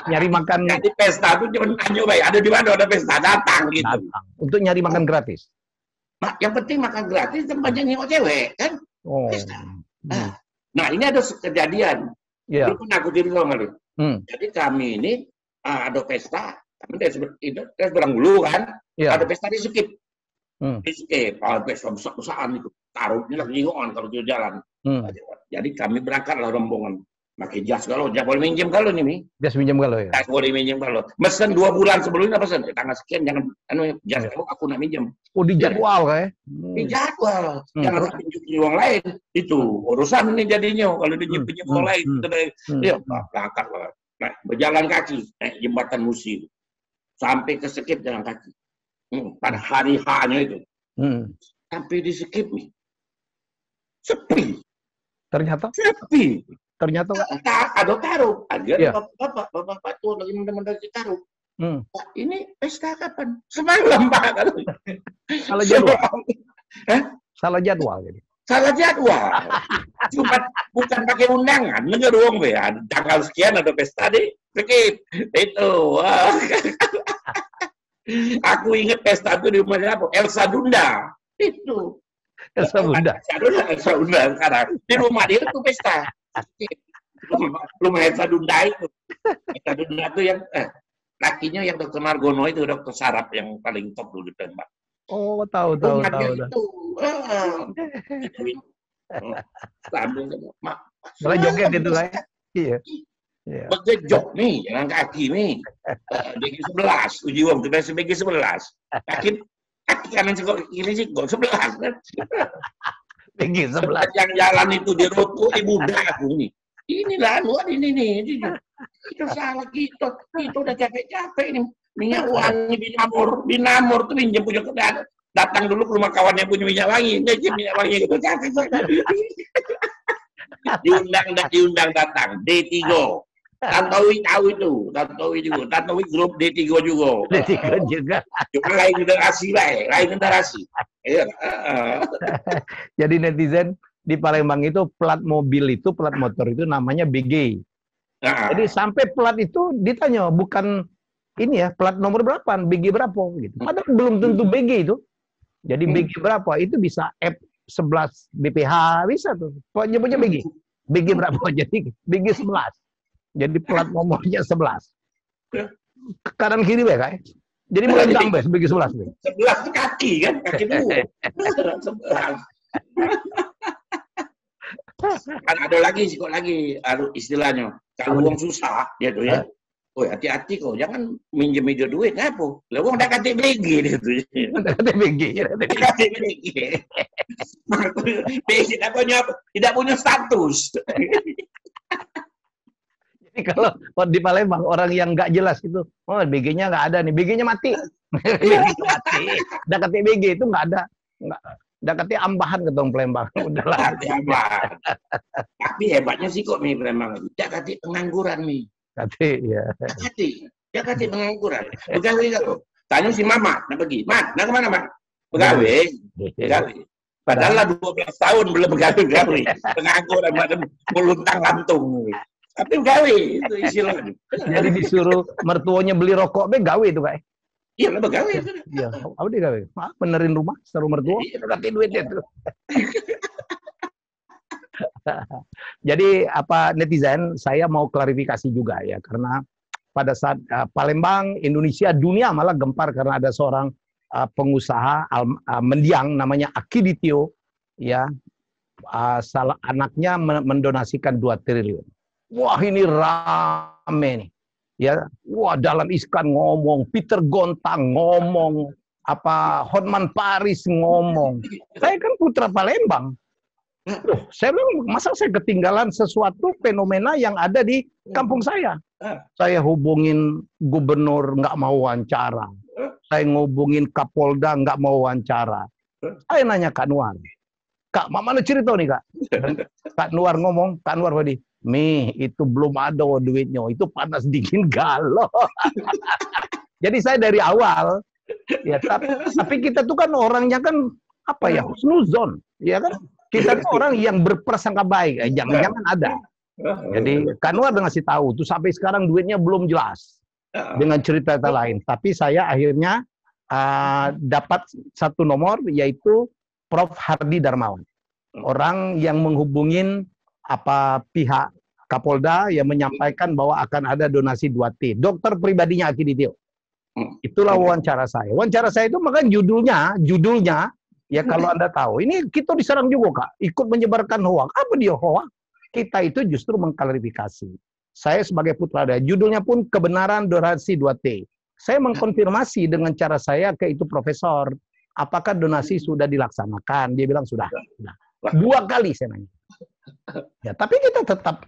Nyari makan. Jadi pesta itu cuma nanya, baik ada di mana ada pesta datang gitu. Datang. Untuk nyari makan gratis. Yang penting makan gratis tempatnya nengok cewek kan. Oh. Nah ini ada kejadian Iya. Dulu pernah aku cerita kali. Hmm. Jadi kami ini ada pesta, kami dari dulu kan, Iya. ada pesta di Skip. Hmm. Di Skip, pesta besar-besaran itu. Taruhnya lagi jingoan kalau di jalan. Hmm. Jadi kami berangkatlah rombongan. Pakai jas kalau, jangan boleh minjem kalau nih, Mi. Jas minjem kalau ya. Tak boleh minjem kalau. Mesen 2 bulan sebelumnya pesan. Tanggal sekian jangan jas kamu aku nak minjem. Oh, di jadwal kayak. Di jadwal. Jangan tunjukin orang lain. Itu urusan ini jadinya kalau pinjam orang lain. Ya, berangkat lah. Nah, berjalan kaki naik jembatan Musi. Sampai ke Skip jalan kaki. Pada hari H-nya itu. Sampai di Skip nih. Sepi. Ternyata ada taruh. Ada bapak-bapak tua lagi mendaki taruh. Pak, ini pesta kapan? Semalam, Pak. Salah jadwal. Salah jadwal jadi. Salah jadwal. Cuma bukan pakai undangan, enggak dong, ya. Tanggal sekian ada pesta di Skip. Itu. Aku ingat pesta itu di rumahnya apa? Elsa Dunda. Itu. Elsa Dunda sekarang. Di rumah dia itu pesta. Rumah Elsa Dunda itu. Elsa Dunda itu yang lakinya yang Dokter Margono itu, dokter saraf yang paling top dulu ditembak. Oh, tahu. Itu. Malah joget itu lah. Iya. Bergejok nih, jalan kaki nih. BG 11, uji wong, kita BG 11. Kaki kanan kiri sih, 11. BG 11. Yang jalan itu di Roto, budak aku nih. Inilah luar ini nih. Itu salah kita udah capek-capek nih. Minyak wangi binamor tuh minjem punya kedai. Datang dulu ke rumah kawan yang punya minyak wangi. Dia minyak wangi itu capek. diundang datang D3. Tantowi tahu itu, Tantowi grup D3 juga. D3 juga. Cuma lain generasi. Jadi netizen di Palembang itu plat motor itu namanya BG. Jadi sampai plat itu ditanya bukan ini ya plat nomor berapa, BG berapa gitu. Padahal belum tentu BG itu. Jadi BG berapa itu bisa F11 BPH bisa tuh. Pokoknya punya BG. BG berapa? Jadi BG 11. Jadi plat nomornya 11. Kanan kiri ya, Kak. Jadi mulai tambah BG 11. 11 kaki kan, kaki dua. 11. Kan ada lagi istilahnya. Kalau uang susah, ya tuh ya. Oh, hati-hati kok, jangan minjem duit ngapa? Lah wong udah kate BG gitu. Udah kate BG. BG tidak punya status. Jadi kalau di Palembang orang yang nggak jelas itu, oh BG-nya nggak ada nih, BG-nya mati. BG mati. Udah kate BG itu nggak ada. Udah kate ambahan ketong Palembang. Udahlah. Tapi hebatnya sih kok nih Palembang. Udah kate pengangguran nih. Dia kati pengangguran. Begawe kok. Tanya si Mama, nak pergi. Mat, nak kemana, Mat? Begawe. Padahal lah 12 tahun belum begawe. Pengangguran, macam meluntang lantung. Tapi begawe, itu istilahnya. Jadi disuruh mertuanya beli rokok, begawe itu, Kak. Iya, lah begawe. Iya, apa dia gawe? Benerin rumah, seru mertua, kasih duitnya tuh. Jadi apa netizen, saya mau klarifikasi juga ya, karena pada saat Palembang, Indonesia, dunia malah gempar karena ada seorang pengusaha mendiang namanya Akiditio, ya, salah anaknya mendonasikan 2 triliun. Wah ini rame nih, ya, wah Dahlan Iskan ngomong, Peter Gontang ngomong, Hotman Paris ngomong. Saya kan putra Palembang. Loh, saya bilang, masa saya ketinggalan sesuatu fenomena yang ada di kampung saya? Saya hubungin gubernur, nggak mau wawancara. Saya ngubungin Kapolda, nggak mau wawancara. Saya nanya Kak Nuar. Kak, mana cerita nih, Kak? Kak Nuar ngomong, Kak Nuar tadi, Mi, itu belum ada duitnya. Itu panas dingin galau. Jadi saya dari awal, ya, tapi kita tuh kan orangnya kan, husnuzon, ya kan? Kita tuh orang yang berprasangka baik, jangan-jangan ada. Jadi Kanwar udah ngasih tahu, tuh sampai sekarang duitnya belum jelas dengan cerita lain. Tapi saya akhirnya dapat satu nomor, yaitu Prof. Hardi Darmawan, orang yang menghubungin pihak Kapolda yang menyampaikan bahwa akan ada donasi 2T. Dokter pribadinya Akiditio. Itulah wawancara saya. Wawancara saya itu makanya judulnya ya kalau Anda tahu, ini kita diserang juga Kak, ikut menyebarkan hoak. Apa dia hoak? Kita itu justru mengklarifikasi. Saya sebagai putra daerah, judulnya pun kebenaran donasi 2T. Saya mengkonfirmasi dengan cara saya ke itu profesor, apakah donasi sudah dilaksanakan? Dia bilang sudah. Nah, 2 kali saya nanya. Ya, tapi kita tetap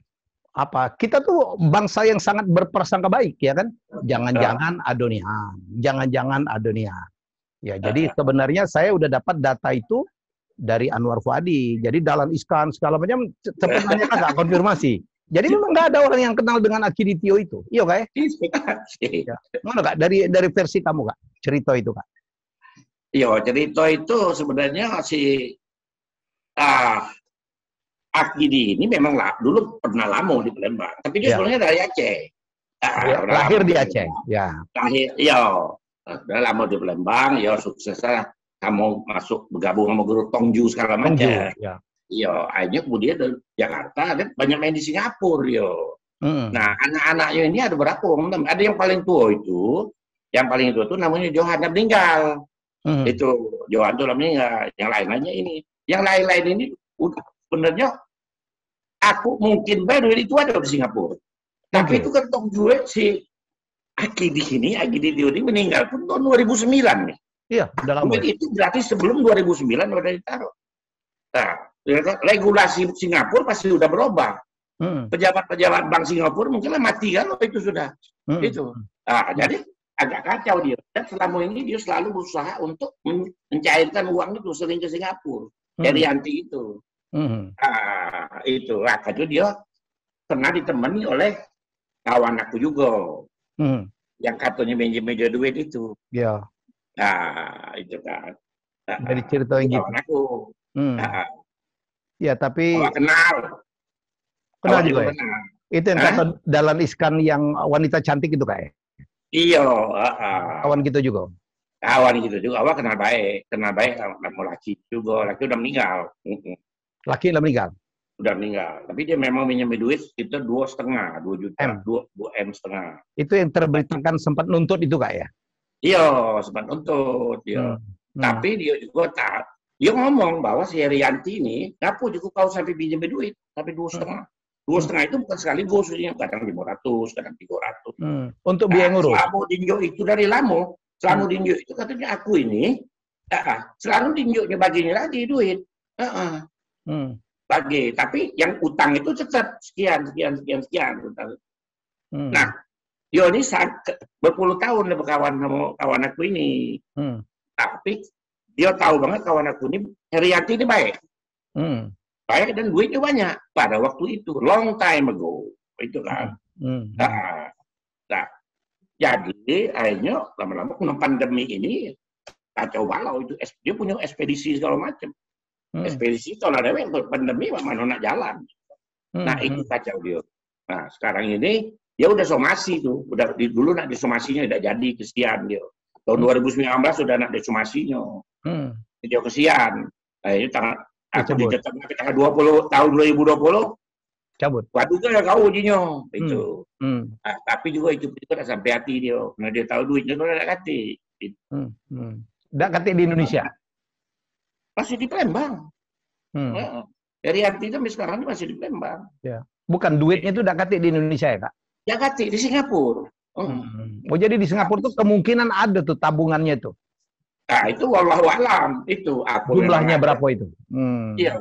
kita tuh bangsa yang sangat berprasangka baik, ya kan? Jangan-jangan adonian, jangan-jangan adonian. Ya, jadi sebenarnya saya udah dapat data itu dari Anwar Fuadi. Jadi Dahlan Iskan segala macam sebenarnya nggak konfirmasi. Jadi memang nggak ada orang yang kenal dengan Akiditio itu. Iya Kak ya? Mana Kak dari versi kamu Kak? Cerita itu Kak. Iya, cerita itu sebenarnya si Akidi ini memang dulu pernah lama di Palembang, tapi dia sebenarnya dari Aceh. Lahir di Aceh, ya. Lahir, iya. Udah lama di Palembang, ya suksesnya kamu masuk bergabung sama guru Tongju segala macam. Ya. Iya, akhirnya kemudian dari Jakarta dan banyak main di Singapura, yo. Nah, anak-anaknya ini ada berapa? Ada yang paling tua itu, namanya Johan meninggal. Itu Johan itu meninggal. Yang lain-lainnya ini, yang lain-lain ini udah sebenarnya aku mungkin baru itu ada di Singapura. Tapi itu kan Tongju si Akidi ini meninggal pun tahun 2009 nih. Iya, udah lama. Itu berarti sebelum 2009 udah ditaruh. Nah, regulasi Singapura pasti udah berubah. Pejabat-pejabat bank Singapura mungkin mati kalau itu sudah. Itu. Nah, jadi agak kacau dia. Dan selama ini dia selalu berusaha untuk mencairkan uang itu sering ke Singapura. Dari anti itu. Itu. Itu dia pernah ditemani oleh kawan aku juga. Yang katanya meja duit itu. Iya. Nah, itu kan. Dari cerita yang gitu. Kawan aku. Ya, tapi kenal juga ya? Kenal. Itu yang kata Dahlan Iskan yang wanita cantik itu kayak? Iya. Kawan gitu juga? Kawan gitu juga. Awak kenal baik sama laki juga. Laki udah meninggal. Laki udah meninggal? Udah meninggal. Tapi dia memang minjem duit itu 2,5 juta. 2 M setengah. Itu yang terberitakan sempat nuntut itu Kak ya? Iya, sempat nuntut. Dia. Tapi dia juga dia ngomong bahwa si Herianti ini, ngapu juga kau sampai pinjam duit, tapi 2,5. 2,5 itu bukan sekaligus, kadang 500, kadang 300. Untuk biaya ngurus. Selama Dinjo itu dari lama, selama Dinjo itu katanya aku ini, selalu Dinjo baginya lagi duit. Bagi, tapi yang utang itu tetap sekian. Nah, dia ini berpuluh tahun berkawan sama kawan aku ini. Tapi dia tahu banget kawan aku ini, Herianti ini baik. Baik dan duitnya banyak pada waktu itu, long time ago. Itu kan. Nah, jadi akhirnya lama-lama kena pandemi ini kacau balau itu. Dia punya ekspedisi segala macam. Ekspedisi kalau ada pandemi mana nak jalan. Nah, itu kacau dia. Nah, sekarang ini dia udah somasi tuh. Udah dulu nak disomasinya udah jadi kesian dia. Tahun 2019 sudah nak disomasinya. Dia kesian. Nah, ini aku ditetapkan tanggal 20 tahun 2020 cabut. Waduh kan kau ujinya itu. Nah, tapi juga itu udah sampai hati dia. Karena dia tahu duitnya udah nak kati. Dak kati di Indonesia. Masih di Palembang. Dari hati sampai sekarang masih di Palembang. Ya. Bukan duitnya itu dak kati di Indonesia ya, Kak? Ya kati di Singapura. Oh, jadi di Singapura tuh kemungkinan ada tuh tabungannya tuh. Nah, itu wallahu alam itu. Jumlahnya berapa itu? Iya.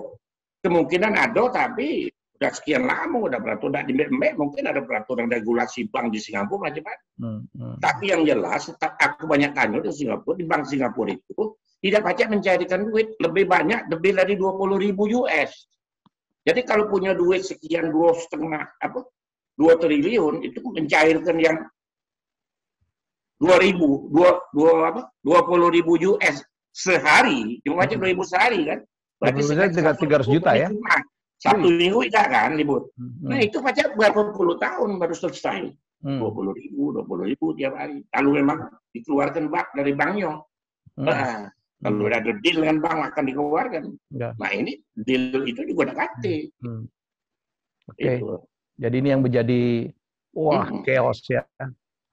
Kemungkinan ada tapi udah sekian lama udah peraturan di MBM, mungkin ada peraturan regulasi bank di Singapura macam-macam. Tapi yang jelas aku banyak tanya di Singapura, di bank Singapura itu tidak pajak mencairkan duit lebih banyak, lebih dari 20.000 US. Jadi kalau punya duit sekian 2 triliun itu mencairkan yang 20.000 US sehari, cuma macam 2.000 sehari kan. Berarti 300 juta ya. 1 minggu tidak kan libur. Nah itu pajak berapa puluh tahun baru selesai. 20.000 tiap hari. Kalau memang dikeluarkan dari banknya. Kalau ada deal dengan bank akan dikeluarkan. Nah ini deal itu juga dekati. Oke. Jadi ini yang menjadi wah chaos ya.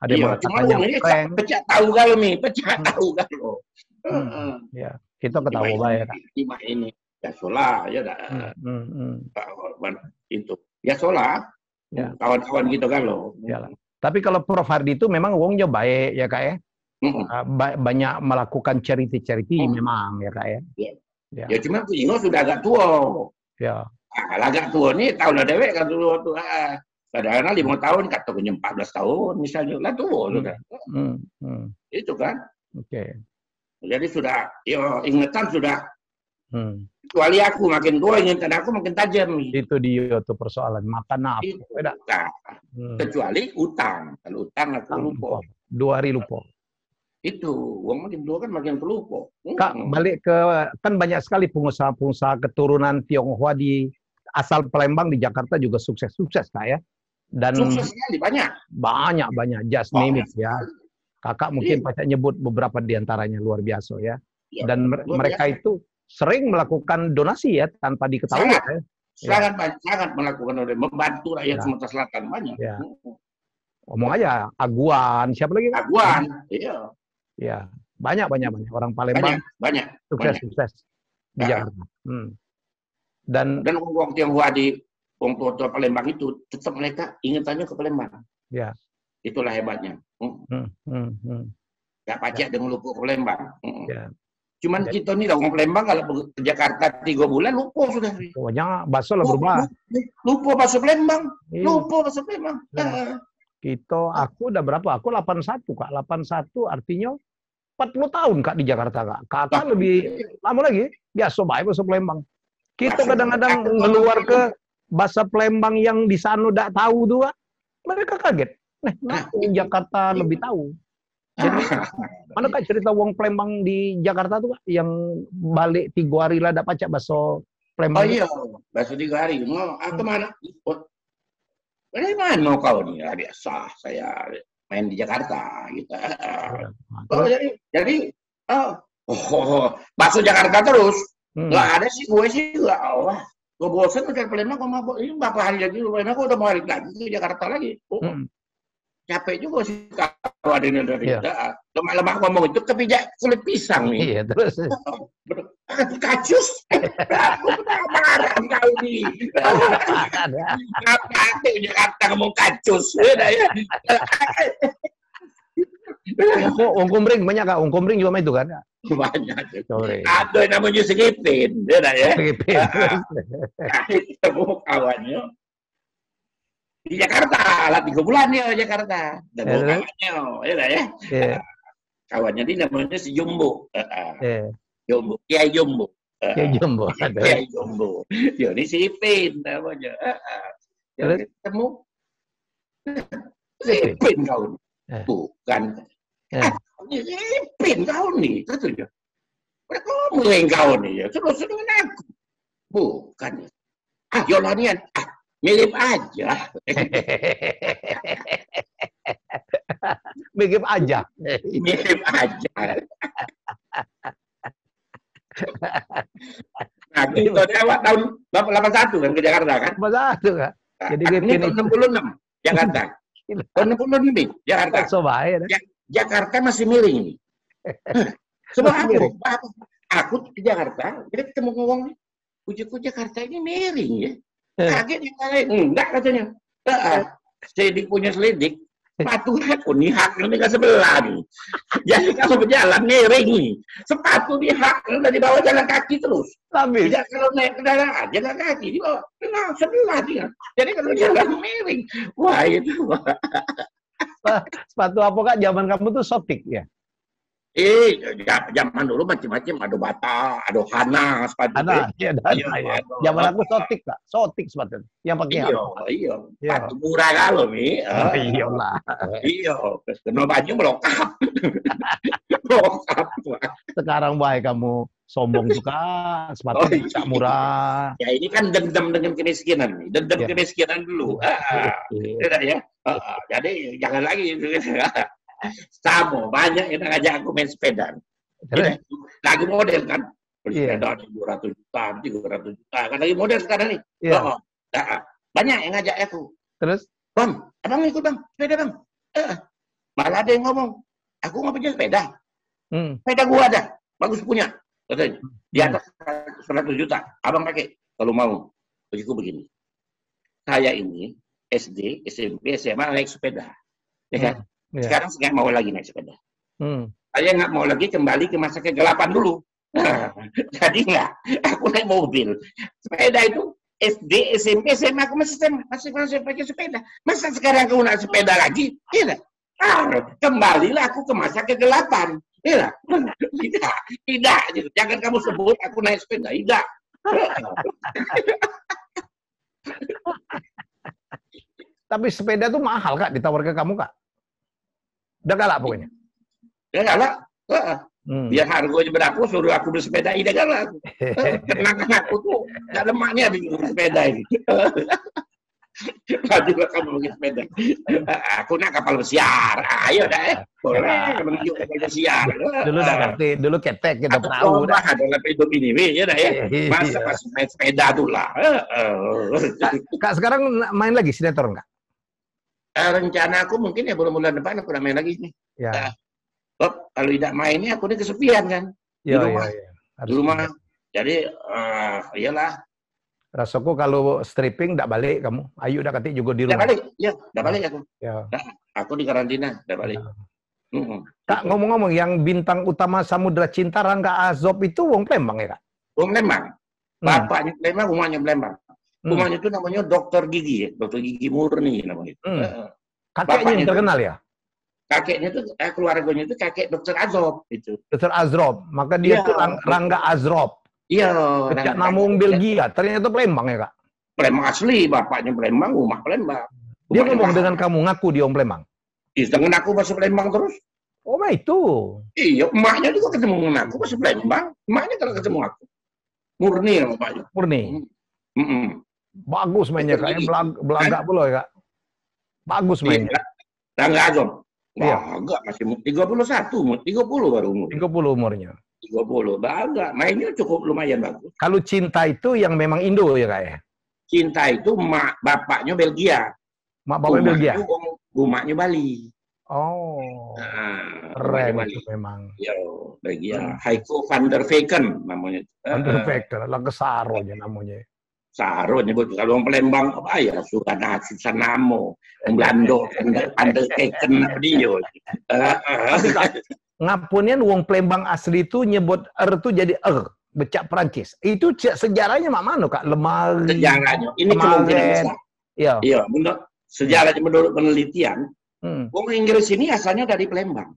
Ada yang Iya, cuma mengatakannya uang ini prank. pecah tahu kalau nih, pecah tahu kalau. Ya, kita ketahui ya Kak. Lima ini ya solah ya dah. Itu ya solah. Ya. Kawan-kawan gitu kan lo. Ya. Tapi kalau Prof Hardi itu memang uangnya baik ya Kak ya. Banyak melakukan charity memang ya Kak ya. Ya, ya cuma Ingo sudah agak tua. Ya. Agak tua nih tahun lah dewek kan dulu tuh. Kadang-kadang 5 tahun, katanya 14 tahun misalnya lah tua sudah. Itu kan. Oke. Jadi sudah, ya ingatan sudah. Kecuali aku makin tua, ingatan aku makin tajam. Itu dia tuh persoalan makan apa? Nah, kecuali utang. Kalau utang aku lupa. 2 hari lupa. Itu uang makin tua kan makin terlupa. Kak, balik ke kan banyak sekali pengusaha-pengusaha keturunan Tionghoa di asal Palembang di Jakarta juga sukses-sukses Kak ya. Dan sukses sekali banyak. Just name it ya. Kakak mungkin pasti nyebut beberapa di antaranya luar biasa ya. Dan mereka itu sering melakukan donasi ya tanpa diketahui. Sangat melakukan, membantu rakyat Sumatera Selatan banyak. Ya. Omong aja Aguan, siapa lagi? Aguan, iya. Ya, banyak orang Palembang banyak sukses di Jakarta. Dan uang Tionghoa di uang tua Palembang itu tetap mereka ingatannya ke Palembang. Ya. Itulah hebatnya. Gak pacak dengan lupa ke Palembang. Ya. Cuman kita nih orang Palembang kalau ke Jakarta 3 bulan lupa sudah. Pokoknya bakso lah berubah. Lupa bakso Palembang. Lupa bakso Palembang. Aku udah berapa? Aku 81 Kak. 81 artinya 40 tahun Kak di Jakarta Kak. Kakak lebih lama lagi. Biasa baik bahasa Palembang. Kita kadang-kadang keluar ke bahasa Palembang yang di sana udah tahu tuh Kak. Mereka kaget. Di Jakarta lebih tahu. Jadi, mana Kak cerita wong Palembang di Jakarta tuh Kak? Yang balik 3 hari lah dapat pacak bahasa Palembang. Oh iya, bahasa 3 hari. Mau kemana? Dari mana kau nih? Biasa saya main di Jakarta gitu. Jadi bakso Jakarta terus. Nggak ada sih gue sih nggak. Wah, gue bosan udah Palembang. Kok mau ini berapa hari lagi? Palembang aku udah mau balik lagi ke Jakarta lagi. Capek juga sih kawan ini dari kita. Lemah-lemah ngomong itu kepijak kulit pisang nih. Iya terus. Kacus. Aku udah marah kau nih. Apa tuh Jakarta ngomong kacus? Wong Kumbring banyak Kak. Wong Kumbring juga main itu kan? Banyak. Ada yang namanya Segipin. Dia ya. Segipin. Ketemu kawannya. Di Jakarta, lah 3 bulan ya Jakarta. Dan kawannya, ya. Kawannya ini namanya si Jumbo. Jumbo, Kiai Jumbo. Kiai Jumbo. Kiai Jumbo. Ya, ini si Ipin namanya. Jadi ketemu. Si Ipin kau. Bukan. Si Ipin kau nih. Katanya. Mereka ngomongin kau nih. Terus dengan aku. Bukan. Yolah nian. Mirip aja. Mirip aja. Mirip aja. Nah, kita lewat tahun 81 kan ke Jakarta kan? 81 Kak. Jadi ini tahun 66 Jakarta. Tahun 66 nih Jakarta. Jakarta masih miring nih. Sebab aku ke Jakarta, kita ketemu ngomong nih, ujuk Jakarta ini miring ya. Kaget yang lain, enggak katanya. Selidik punya selidik, sepatu aku nih haknya nih ke sebelah nih. Jadi kalau berjalan miring nih, sepatu di hak dari bawah jalan kaki terus. Tapi tidak kalau naik kendaraan jalan kaki di bawah, nah sebelah dia. Jadi kalau jalan miring, wah itu. Sepatu apa Kak? Zaman kamu tuh Sotik ya? Zaman dulu macam-macam, ada Bata, ada Hana sepatu. Hana, ya. Zaman aku Sotik Kak, Sotik sepatu. Yang pakai iya. Sepatu murah kalau nih. Iyalah. Iya, kena baju melokap. Melokap. Sekarang baik kamu sombong juga, sepatu tidak murah. Ya ini kan dendam dengan kemiskinan nih, dendam kemiskinan dulu. Ya. Jadi jangan lagi itu. Sama banyak yang ngajak aku main sepeda. Lagi model kan, bersepeda 200 juta, 300 juta, kan lagi model sekarang nih. Banyak yang ngajak aku. Terus? Bang, abang ikut bang, sepeda bang. Malah ada yang ngomong, aku nggak punya sepeda. Sepeda gua ada, bagus punya. Katanya, di atas 100 juta, abang pakai kalau mau. Begitu begini. Saya ini SD, SMP, SMA naik sepeda. Ya kan? Sekarang saya nggak mau lagi naik sepeda. Saya nggak mau lagi kembali ke masa kegelapan dulu. Jadi nggak, aku naik mobil. Sepeda itu SD, SMP, SMA aku masih pakai sepeda. Masa sekarang aku naik sepeda lagi? Tidak. Kembalilah aku ke masa kegelapan. Tidak. Tidak. Jangan kamu sebut aku naik sepeda. Tidak. Tapi sepeda tuh mahal Kak, ditawar ke kamu Kak? Udah galak pokoknya? Udah galak. Biar harganya berapa, suruh aku bersepeda, tidak galak. Kenangan aku tuh gak lemaknya bingung sepeda ini. Juga kamu pakai sepeda. Aku nak kapal pesiar. Ayo dah boleh menuju kapal pesiar. Dulu udah ngerti, dulu ketek kita perahu dah. Dalam hidup ini, ya dah ya. Masa masih main sepeda tuh lah. Kak sekarang main lagi sinetron Kak? Rencana aku mungkin ya bulan depan aku udah main lagi nih. Ya. Kalau tidak mainnya aku ini kesepian kan. Di rumah. Di rumah. Jadi iyalah. Rasaku kalau stripping tidak balik kamu. Ayu udah ketik juga di rumah. Tidak balik, ya, tidak balik aku. Ya. Aku di karantina, tidak balik. Kak ngomong-ngomong, yang bintang utama Samudra Cinta Rangga Azob itu wong Palembang ya Kak? Wong Palembang. Bapaknya Palembang, rumahnya Palembang. Rumahnya itu namanya Dokter Gigi, Dokter Gigi Murni namanya. Kakeknya yang terkenal ya? Kakeknya itu keluarganya itu kakek Dokter Azob itu. Dokter Azrob, maka dia tuh Rangga Azrob. Iya. Sejak namung Belgia, ternyata Palembang ya Kak? Palembang asli, bapaknya Palembang, rumah Palembang. Dia ngomong dengan kamu, ngaku dia orang Palembang? Iya, dengan aku masih Palembang terus. Oh, itu? Iya, emaknya juga ketemu dengan aku masih Palembang. Emaknya kalau ketemu aku. Murni ya bapaknya. Murni? Bagus mainnya Kak, belagak pula ya Kak? Bagus mainnya. Rangga Azob? Wah, enggak, masih 31, 30 baru umur. 30 umurnya. 30, enggak, mainnya cukup lumayan bagus. Kalau Cinta itu yang memang Indo ya Kak ya? Cinta itu bapaknya Belgia. Mak bapaknya Belgia? Rumahnya Bali. Oh, keren itu memang. Ya, Belgia. Heiko van der Veken namanya. Van der Veken, lah kesaro aja namanya. Saro nyebut kalau orang Palembang apa ya suka nasi sanamo, Belando, Under Veken dia. Ngapunian wong Palembang asli itu nyebut itu jadi becak Perancis. Itu sejarahnya mak mano Kak? Lemari. Sejarahnya. Ini kemungkinan besar. Iya. Iya, sejarahnya menurut penelitian, wong Inggris ini asalnya dari Palembang.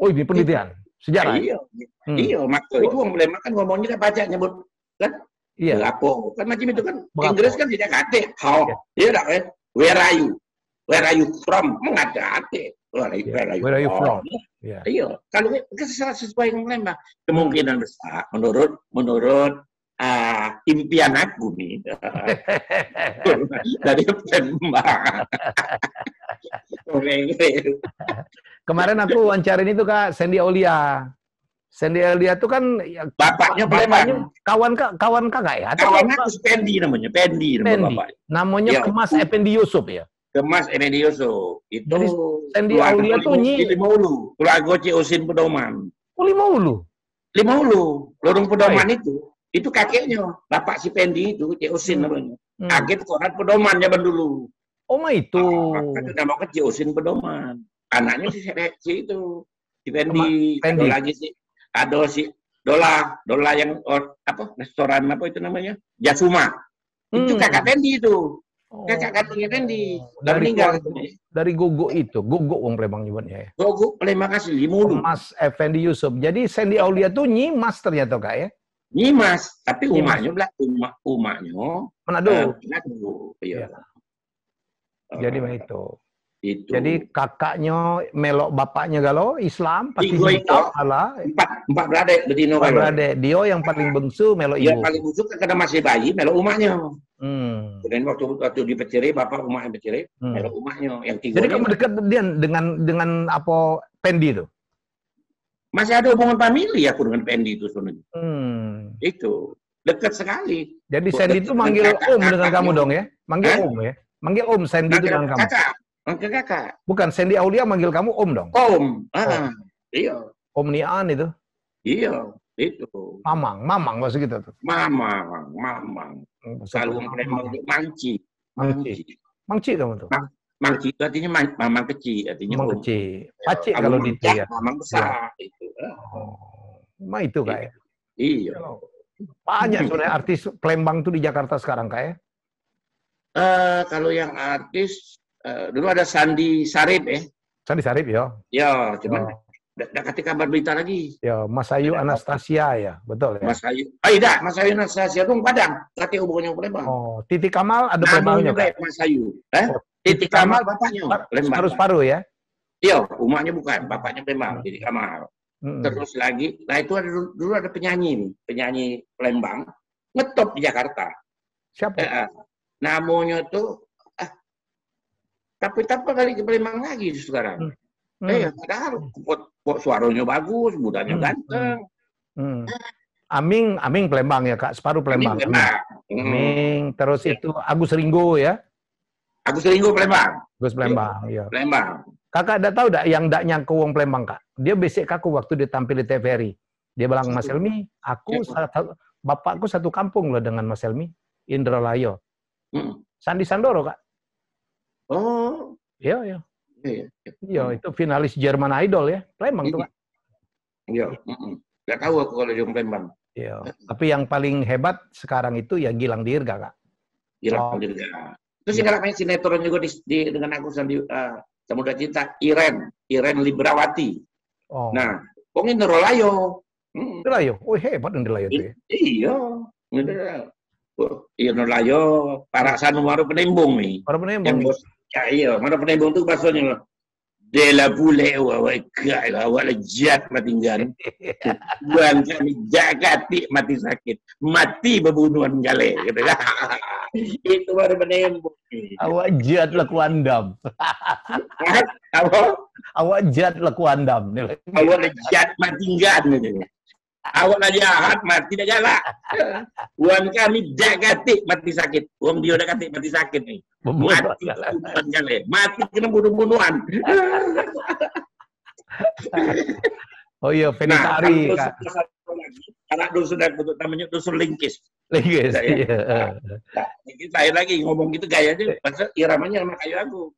Oh, ini penelitian. Sejarah. Iya. Iya, maka itu wong Palembang kan ngomongnya kan baca nyebut kan? Iya. Lapo. Kan macam itu kan. Inggris kan tidak kate. How? Iya dah kan? Where are you? Where are you from? Mengada kate. Where are you from? Iya. Kalau sesuai dengan Palembang, kemungkinan besar menurut impian aku nih dari Palembang. Kemarin aku wawancarin itu Kak Sandy Aulia. Sandy Aulia itu kan bapaknya Palembang. Kawan kakak ya? Kawan aku Pendi namanya. Pendi nama bapaknya. Namanya Kemas Effendi Yusuf ya? Kemas Effendi Yusuf. Itu jadi Sandy Aulia tuh Limaulu. Keluarga Ciosin Pedoman. Oh, Limaulu? Limaulu. Lorong Pedoman itu kakeknya. Bapak si Pendi itu Ciosin namanya. Kaget koran Pedoman zaman dulu. Oh, itu. Nama Ciosin Pedoman. Anaknya si itu. Si Pendi. Ada lagi sih. Ada si Dola yang apa restoran apa itu namanya Jasuma itu kakak Pendi itu kakak kandungnya Pendi udah meninggal dari Gogo itu Gogo wong Palembang nyebutnya ya Gogo Palembang asli Limulu Mas Effendi Yusuf jadi Sandy Aulia tuh Nyimas ternyata Kak ya Nyimas tapi umahnya Manado iya jadi itu jadi kakaknya melok bapaknya galau Islam pasti salah empat beradik bedino kalau dia yang paling bungsu melok ibu yang paling bungsu karena masih bayi melok umahnya dan waktu dipeceri bapak umahnya peceri melok umahnya yang tiga jadi kamu dekat dengan apa Pendi itu masih ada hubungan famili aku dengan Pendi itu sebenarnya itu dekat sekali jadi Sandy itu manggil om dengan kamu dong ya manggil om ya Manggil Om, Sandy itu dengan kamu. Kakak. Manggil kakak. Bukan, Sandy Aulia manggil kamu Om dong. Om. Iya. Om Nian itu. Iya, itu. Mamang maksud kita tuh. Mamang. Kalau Palembang itu Mangci kamu tuh. Mangci itu artinya mamang kecil, artinya mamang kecil. Pacik kalau di itu ya. Mamang besar itu. Itu kayak. Iya. Banyak sebenarnya artis Palembang tuh di Jakarta sekarang kayak. Kalau yang artis dulu ada Sandi Sarip Sandi Sarip ya. Ya, cuman udah kasih kabar berita lagi. Ya, Mas Ayu Anastasia ya, betul ya. Mas Ayu. Tidak, Mas Ayu Anastasia dong Padang. Katanya hubungannya Palembang. Oh, Titi Kamal ada Palembangnya juga Mas Ayu. Titi Kamal bapaknya Palembang. Separuh ya? Iya, umatnya bukan, bapaknya Palembang, Titi Kamal. Terus lagi, nah itu ada dulu ada penyanyi Palembang ngetop di Jakarta. Siapa? Namanya tuh tapi kali ke Palembang lagi sekarang. Padahal kok suaranya bagus, budanya ganteng. Aming Palembang ya Kak, separuh Palembang. Aming, terus itu Agus Ringgo ya. Agus Ringgo Palembang. Agus Palembang, ya. Palembang. Kakak udah tahu dak yang dak nyangka wong Palembang Kak. Dia besek aku waktu dia tampil di TVRI. Dia bilang, Mas Helmi, bapakku satu kampung loh dengan Mas Helmi, Indralayo. Sandi Sandoro Kak. Oh. Iya. Iya, itu finalis Jerman Idol ya. Palembang tuh Kak. Iya. Nggak tahu aku kalau di Palembang. Iya. Tapi yang paling hebat sekarang itu ya Gilang Dirga Kak. Gilang Dirga. Terus yang main sinetron juga dengan aku Samudra Cinta, Iren Librawati. Oh. Nah, wong Indralayo. Indralayo. Oh, hebat Indralayo itu ya. Iya. Indralayo, Parasan Maru Penembung nih. Maru Penembung. Iya, Maru Penembung itu bahasanya Dela bule awak lejat mati tinggal. Buang kami jakati mati sakit. Mati bebunuhan gale gitu. Itu baru Penembung. Awak jat laku andam. Apa? Awak jat laku andam. Awak lejat mati tinggal gitu. Awak nak jahat mati dah galak. Buang kami jakati mati sakit. Buang dia dah kati mati sakit nih. Mati kena bunuh-bunuhan. Oh iya, Fenitari. Anak dusun untuk namanya dusun Lingkis. Lingkis, iya. Saya lagi ngomong gitu gayanya, pasal iramanya sama kayak aku.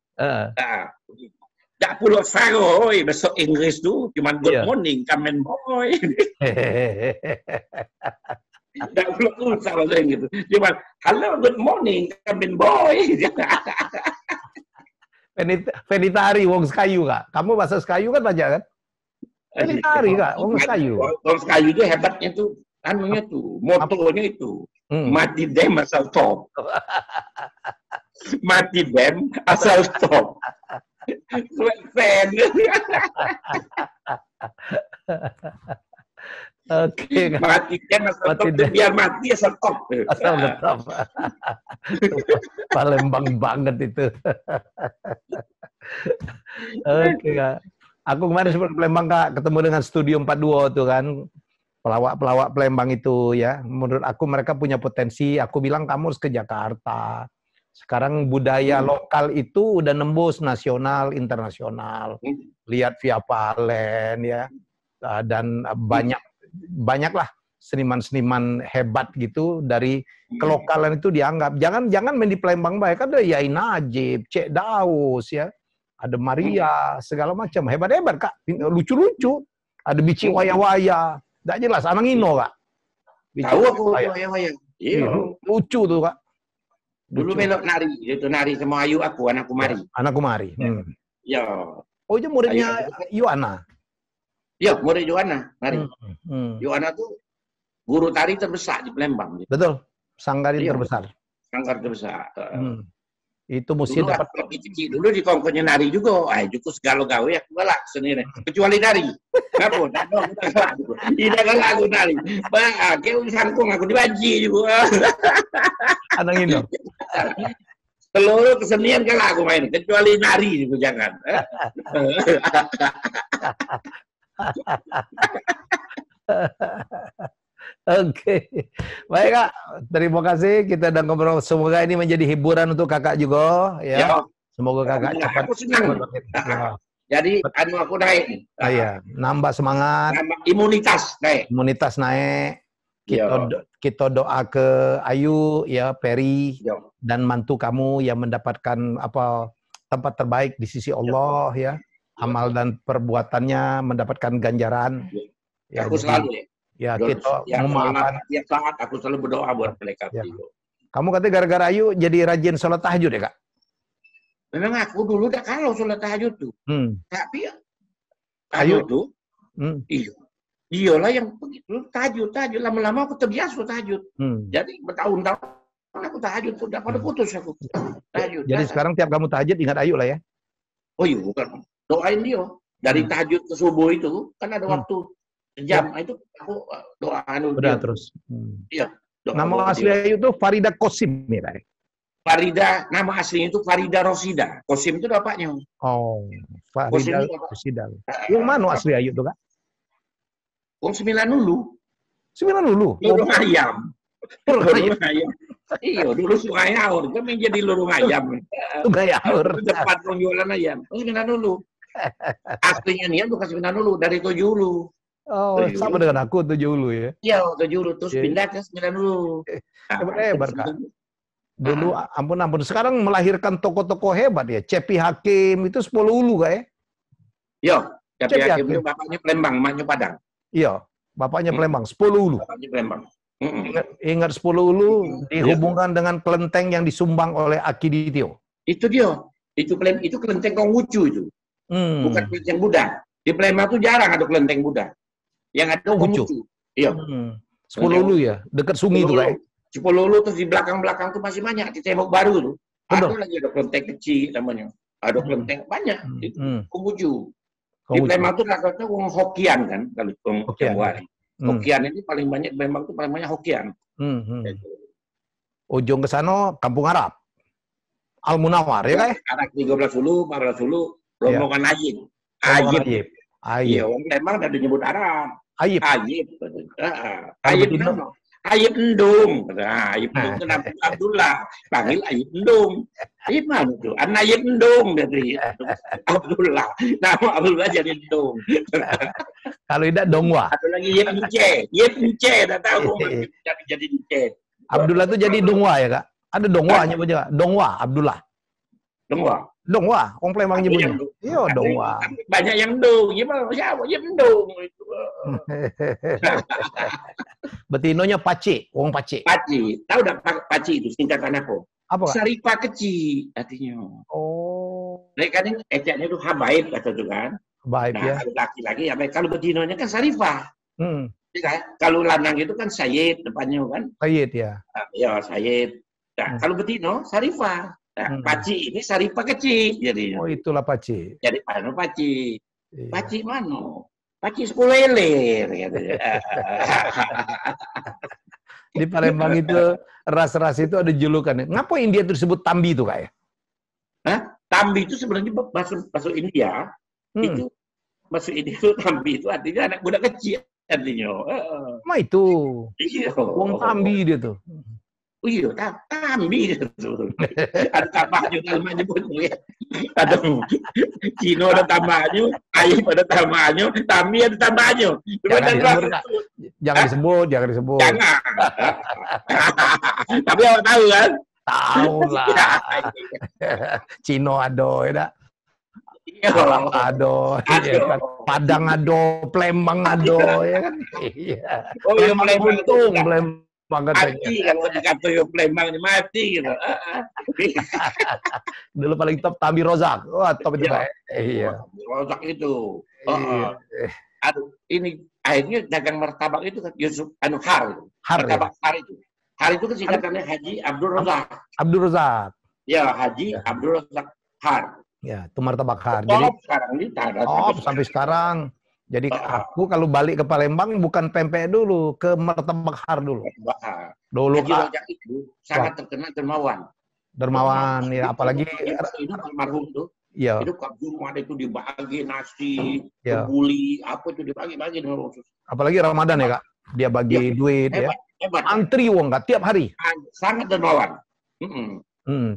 Tak pulau Faro, besok Inggris tuh cuman good morning, come and boy. Tak pulau sama saya gitu. Cuman hello, good morning, come and boy. Fenitari, wong Sekayu Kak. Kamu bahasa Sekayu kan baca kan? Fenitari Kak, wong Sekayu. Wong Sekayu itu hebatnya tuh, anunya tuh, motonya itu. Mati dem asal top. Mati dem asal top. Fan. Oke. Mati dem asal top, biar mati asal top. Asal top. Palembang banget itu. Oke Kak. Aku kemarin sempat Palembang Kak, ketemu dengan Studio 42 tuh kan. Pelawak-pelawak Palembang itu ya. Menurut aku mereka punya potensi. Aku bilang kamu harus ke Jakarta. Sekarang budaya lokal itu udah nembus nasional, internasional. Lihat Via Valen ya. Dan banyaklah seniman-seniman hebat gitu dari kelokalan itu dianggap. Jangan main di Palembang baik. Ada Yai Najib, Cek Daus ya. Ada Maria, segala macam. Hebat-hebat Kak. Lucu-lucu. Ada Bici Waya-Waya. Tidak jelas, Anang Ino Kak. Tahu aku Waya-Waya. Iya. Lucu tuh Kak. Dulu melok nari, itu nari sama Ayu aku, anakku Mari. Anakku Mari. Ya. Oh, itu muridnya Yohana. Ya, murid Yohana, Mari. Yohana tuh guru tari terbesar di Palembang. Betul, sanggarin terbesar. Sanggar terbesar. Itu mesti dapat. Dulu di kongkonya nari juga, juga segala gawe aku galak sendiri. Kecuali nari. Kenapa? Tidak galak aku nari. Bah, kayak sangkung aku dibanci juga. Anang Ino. Seluruh kesenian galak aku main, kecuali nari juga jangan. Oke. Baik, Kak. Terima kasih kita udah ngobrol. Semoga ini menjadi hiburan untuk Kakak juga, ya. Ya, Semoga Kakak cepat. aku senang. Ya. Jadi aku naik. Iya, nambah semangat, Nambah imunitas naik. imunitas naik. Ya. Kita doa ke Ayu, ya, Peri, Ya. dan mantu kamu yang mendapatkan tempat terbaik di sisi Allah, ya. Amal dan perbuatannya mendapatkan ganjaran. Ya, Aku jadi, selalu ya kita memaafkan. Tiap saat aku selalu berdoa buat mereka. Ya. Kamu katanya gara-gara Ayu jadi rajin sholat tahajud ya, Kak? Memang aku dulu udah kalau sholat tahajud tuh. Tapi ya, tahajud tuh, iyalah yang begitu tahajud lama-lama aku terbiasa tahajud. Jadi bertahun-tahun aku tahajud udah pada putus aku. Tahajud. Jadi sekarang tiap kamu tahajud ingat Ayu lah ya? Oh iya, bukan. Doain dia. Dari tahajud ke subuh itu kan ada waktu jam itu aku doa udah terus. Iya. Nama asli Ayu itu Farida Kosim ya, Kak? Farida, nama aslinya itu Farida Rosida. Kosim itu bapaknya. Oh, Farida Rosida. Yang mana asli Ayu tuh, Kak? Wong Sembilan Hulu. Sembilan Hulu? Lurung ayam. Lurung ayam. Iya, dulu Sungai Aur. Kan menjadi lurung ayam. Sungai Aur. Tempat penjualan ayam. Sembilan Hulu. Aslinya nih bukan Sembilan Hulu, dari Tujuh Hulu. Oh, sama dengan aku Tujuh Hulu ya? Iya, Tujuh Hulu. Terus pindah ke Sembilan Hulu. Hebat, Kak. Dulu, ampun. Sekarang melahirkan tokoh-tokoh hebat ya. Cepi Hakim itu 10 Hulu, Kak ya? Iya, Cepi Hakim itu bapaknya Palembang, maknya Padang. Iya, bapaknya Palembang, 10 Hulu. Bapaknya Palembang. Ingat 10 Hulu dihubungkan dengan kelenteng yang disumbang oleh Akiditio. Itu dia. Itu kelenteng Konghucu itu. Bukan kelenteng Buddha. Di Palembang itu jarang ada kelenteng Buddha. Yang ada Konghucu. Iya. 10 Hulu ya, dekat sungai itu, Kak. 10 Hulu terus di belakang-belakang tuh masih banyak di tembok baru tuh. Ada lagi ada kelenteng kecil namanya. Ada kelenteng banyak itu. Konghucu. Di Palembang itu rata-rata wong Hokian kan kalau Jawa. Hokian ini paling banyak di Palembang itu paling banyak Hokian. Ujung ke sana Kampung Arab. Al Munawar ya, Kak? Arab 13 Hulu, 14 Hulu, rombongan Ayib. Iya, wong Palembang udah disebut Arab. Ayib. Ayib Endung. Ayib Endung kenapa Abdullah? Panggil Ayib Endung. Ayib mana tuh? Anak Ayib Endung dari Abdullah. Nama Abdullah jadi Endung. Kalau tidak Dongwa. Ada lagi Yep Nce. Dah tahu jadi Nce. Abdullah itu jadi Dongwa ya, Kak? Ada Dongwa nyebutnya. Dongwa Abdullah. Dongwa. Orang Palembang nyebutnya. Iya, Dongwa. Banyak yang Endung. Siapa? Yep Endung. Betinonya Paci, wong Paci. Paci, tahu tak Paci itu singkatan apa? Apa? Saripah kecil artinya. Oh. Mereka ini ejanya itu habaib kata tuh kan. Baik ya. Kalau laki-laki ya baik. Kalau betinonya kan Saripah. Kalau lanang itu kan Sayyid depannya kan. Sayyid ya. Ya Sayyid. Nah, kalau betino Saripah. Nah, Paci ini Saripah kecil jadi. Oh, itulah Paci. Jadi Paci. Iya. Paci mana? Paci 10 leler Di Palembang itu ras-ras itu ada julukan. Ngapa India itu disebut Tambi itu, Kak ya? Tambi itu sebenarnya bahasa India. Itu bahasa India itu Tambi itu artinya anak budak kecil artinya. Itu. Iya. Wong Tambi dia tuh. Oh iya, Tambi itu. Ada tambahnya dalam nyebutnya. Ada Cino ada tambahnya, Ayib ada tambahnya, Tambi ada tambahnya. Jangan disebut. Jangan. Tapi awak tahu kan? Tahu lah. Cino ado, ya. Arab ado, ya kan? Padang ado, Palembang ado, ya kan? Iya. Oh iya, Palembang. Mati kalau dikata Palembang mati gitu. Dulu paling top Tambi Rozak. Wah, top itu, Pak. Iya. Rozak itu. Aduh, ini akhirnya dagang martabak itu kan Yusuf Har. Martabak Har itu. Har itu kan singkatannya Haji Abdul Rozak. Abdul Rozak. Ya, Haji Abdul Rozak Har. Ya, itu martabak Har. Jadi sekarang ini sampai sekarang. Jadi aku kalau balik ke Palembang bukan pempek dulu, ke martabak Har dulu. Dulu Kak itu sangat terkenal dermawan ya, apalagi itu almarhum tuh. Iya. Itu Kak Jumat itu dibagi nasi, kebuli, apa itu dibagi-bagi. Apalagi Ramadan ya, Kak. dia bagi duit ya. Hebat. Antri wong nggak tiap hari. Sangat dermawan.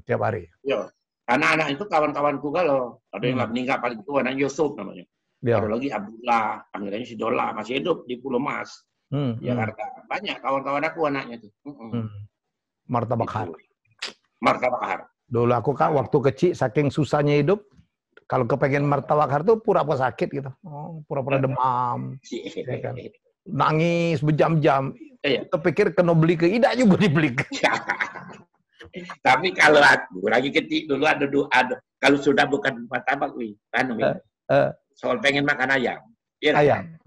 Tiap hari. Iya. Anak-anak itu kawan-kawanku kalau ada yang meninggal paling tua, namanya Yusuf namanya. Ada lagi Abdullah, panggilannya si Dola, masih hidup di Pulau Mas, Jakarta. Banyak kawan-kawan aku anaknya tuh. Martabak Har. Martabak Har. Dulu aku kan waktu kecil saking susahnya hidup, kalau kepengen martabak Har tuh pura-pura sakit gitu. Pura-pura demam. Ya kan? Nangis berjam-jam. Kita pikir kena beli ke Ida juga dibeli. Tapi kalau aku lagi kecil dulu ada kalau sudah bukan martabak soal pengen makan ayam. Ya, ayam.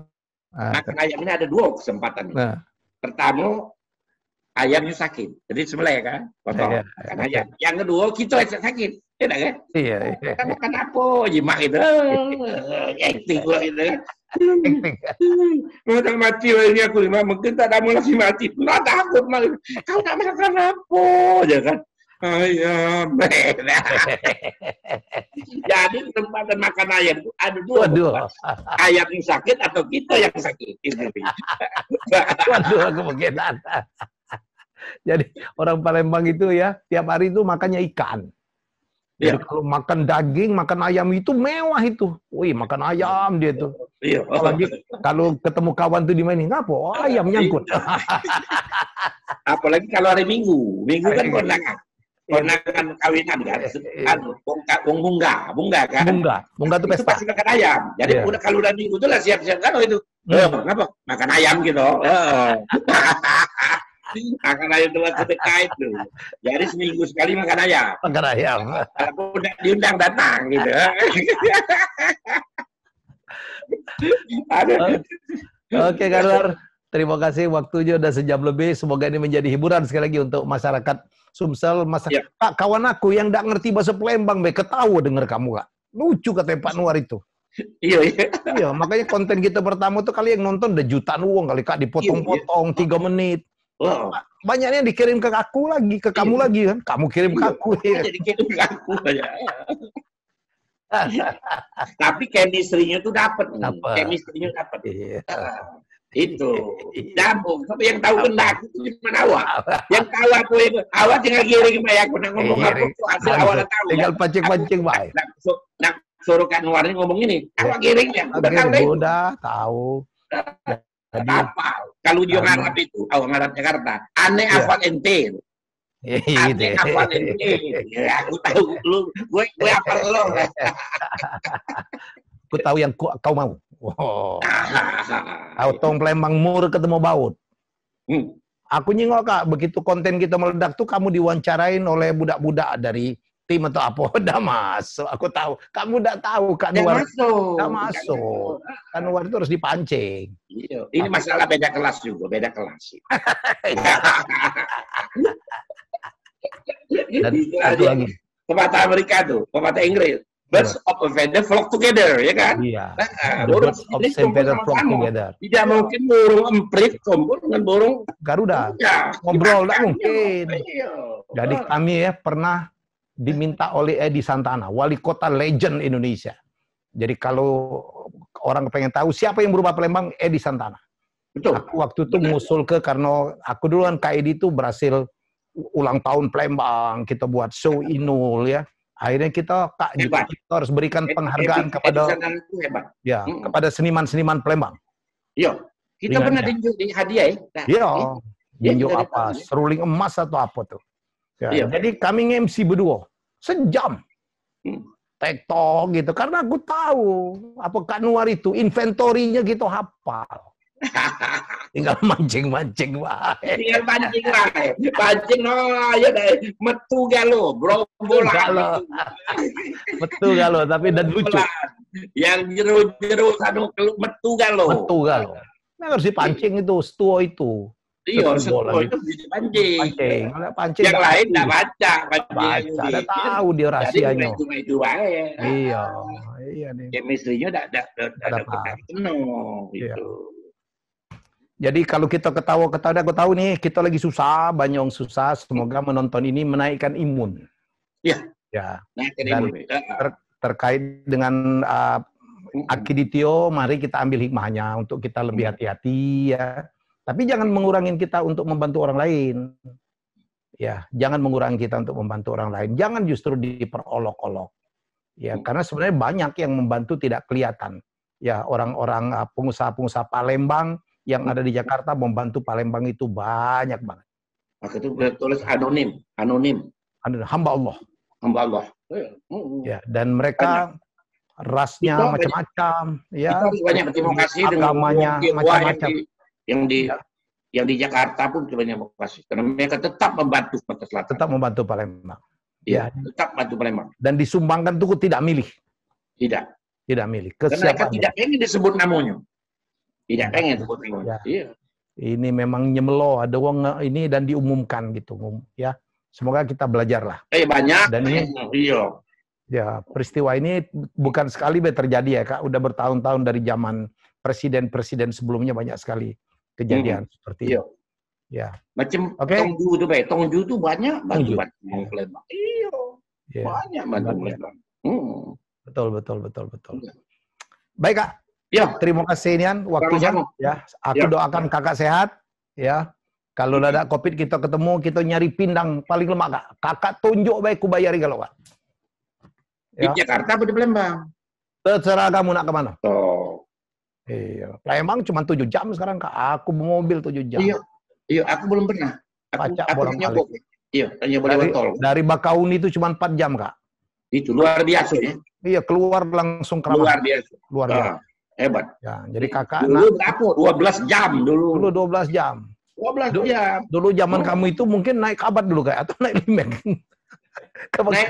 Makan ayam ini ada dua kesempatan. Pertama, ayamnya sakit, jadi sembelih kan, potong makan ayam. Yang kedua, kita sakit, ya kan? Iya. Kita makan apa, jimat gitu, acting gua gitu kan. Mau mati ini aku mungkin tak ada lagi mati, nggak takut malah. Kau nak makan apa, ya kan? Ayam. Jadi kesempatan makan ayam itu ada dua. Ayam yang sakit atau kita yang sakit. Waduh, kemungkinan. Jadi orang Palembang itu ya tiap hari itu makannya ikan. Jadi kalau makan daging, makan ayam itu mewah itu. Wih, makan ayam dia tuh. Apalagi kalau ketemu kawan tuh dimainin, ngapa? Ayam nyangkut. Apalagi kalau hari Minggu. Minggu kan kondangan. Kondangan kawinan kan. Bunga kan. Bunga itu pesta. Pasti makan ayam. Jadi kalau udah Minggu itu lah siap-siap kan itu. Ngapa? Makan ayam gitu. Makan ayam telah sedekah itu. Jadi seminggu sekali makan ayam. Makan ayam. Kalau udah diundang datang gitu. Oke, Kak Anwar. Terima kasih waktunya udah sejam lebih. Semoga ini menjadi hiburan sekali lagi untuk masyarakat Sumsel. Pak, kawan aku yang nggak ngerti bahasa Palembang, ketawa denger kamu, Kak. Lucu kata Pak Anwar itu. Iya, makanya konten kita pertama tuh kali yang nonton udah jutaan uang kali, Kak, dipotong-potong 3 menit. Banyaknya dikirim ke aku lagi, ke kamu lagi kan? Kamu kirim ke aku. Jadi kirim ke aku aja. Tapi chemistry-nya tuh dapat. Chemistry-nya dapat. Itu. Nyambung. Tapi yang tahu kendak itu cuma awak. Yang tahu aku itu, awak tinggal kirim ke aku ngomong apa itu hasil awak tahu. Tinggal pancing-pancing baik. Nak suruh Kak Anwar ngomong ini, awak kirimnya. Udah tahu. Hafal. Kalau dia ngarap itu, ngarap Jakarta. Aneh hafal ente. Aneh hafal ente. Aku tahu lu, gue hafal lo. Aku tahu yang kau mau. Tong Palembang mur ketemu baut. Aku nyingok, Kak, begitu konten kita meledak tuh kamu diwawancarain oleh budak-budak dari tim atau apa, udah masuk. Aku tahu. Kamu udah tahu Kak Anwar. Udah masuk. Kak Anwar itu harus dipancing. Iya. Ini masalah beda kelas juga, beda kelas. Dan satu lagi. Pepatah Amerika tuh, pepatah Inggris. Birds of a feather flock together, ya kan? Iya. Birds of a feather flock together. Tidak mungkin burung emprit kumpul dengan burung Garuda. Ngobrol tak mungkin. Jadi kami ya pernah diminta oleh Edi Santana, wali kota legend Indonesia. Jadi kalau orang pengen tahu siapa yang berubah Palembang, Edi Santana. Betul. Aku waktu itu ngusul karena aku dulu kan Kak Edi itu berhasil ulang tahun Palembang, kita buat show Inul ya. Akhirnya kita harus berikan penghargaan kepada kepada seniman-seniman Palembang. Iya. Kita pernah di hadiah ya. Iya. Apa? Seruling emas atau apa tuh? Ya, jadi kami nge-MC berdua sejam tektok gitu karena aku tahu apa Kak Anwar itu inventorinya gitu hafal. Tinggal mancing-mancing wae. Tinggal mancing wae. Mancing ya deh metu galo, brombolan. Metu galo tapi dan lucu. Yang jeru-jeru sanu metu galo. Metu galo. Nah, harus dipancing itu, stuo itu. Iya, semua itu dipancing. Pancing. Yang lain nggak baca. Ada tahu dia rahasianya. Jadi itu wae. Iya nih. Chemistry-nya ada penuh gitu. Jadi kalau kita ketawa-ketawa, aku tahu nih kita lagi susah, banyak yang susah. Semoga menonton ini menaikkan imun. Iya. Ya. Dan terkait dengan Akiditio, mari kita ambil hikmahnya untuk kita lebih hati-hati ya. Tapi jangan mengurangin kita untuk membantu orang lain. Ya, jangan mengurangi kita untuk membantu orang lain. Jangan justru diperolok-olok. Ya, karena sebenarnya banyak yang membantu tidak kelihatan. Ya, orang-orang pengusaha-pengusaha Palembang yang ada di Jakarta membantu Palembang itu banyak banget. Maka itu tulis anonim. Hamba Allah. Hamba Allah. Ya, dan mereka rasnya macam-macam. Ya, banyak terima kasih agamanya macam-macam. Yang di Jakarta pun banyak terima kasih. Karena mereka tetap membantu Sumatera Selatan. Tetap membantu Palembang. Ya, tetap bantu Palembang. Dan disumbangkan itu tidak milih. Tidak milih. Karena mereka tidak pengen disebut namanya. Tidak pengen disebut namanya. Iya. Ini memang nyemelo, ada uang ini dan diumumkan gitu, ya. Semoga kita belajarlah. Banyak. Dan ini, iya. Ya, peristiwa ini bukan sekali terjadi ya, Kak. Udah bertahun-tahun dari zaman presiden-presiden sebelumnya banyak sekali kejadian seperti itu. Ya. Macam Tongju itu, Tongju itu banyak bantu Palembang. Iya. Banyak bantu Palembang. Betul. Baik, Kak. Ya, terima kasih Nian waktunya. Ya, aku doakan Kakak sehat. Ya, kalau ada COVID kita ketemu, kita nyari pindang paling lemak, Kak. Kakak tunjuk baik ku bayari kalau, Kak. Ya. Di Jakarta atau di Palembang? Terserah kamu nak kemana. Iya. Palembang cuma 7 jam sekarang, Kak. Aku mobil 7 jam. Iya, aku belum pernah. Aku hanya boleh tol. Dari Bakauni itu cuma 4 jam, Kak. Itu luar biasa ya. Iya, keluar langsung Kramat. Luar biasa. Hebat. Ya, jadi kakak dulu berapa? 12 jam dulu. Dulu 12 jam. 12 jam. Dulu zaman kamu itu mungkin naik kabat dulu kayak atau naik limek. Naik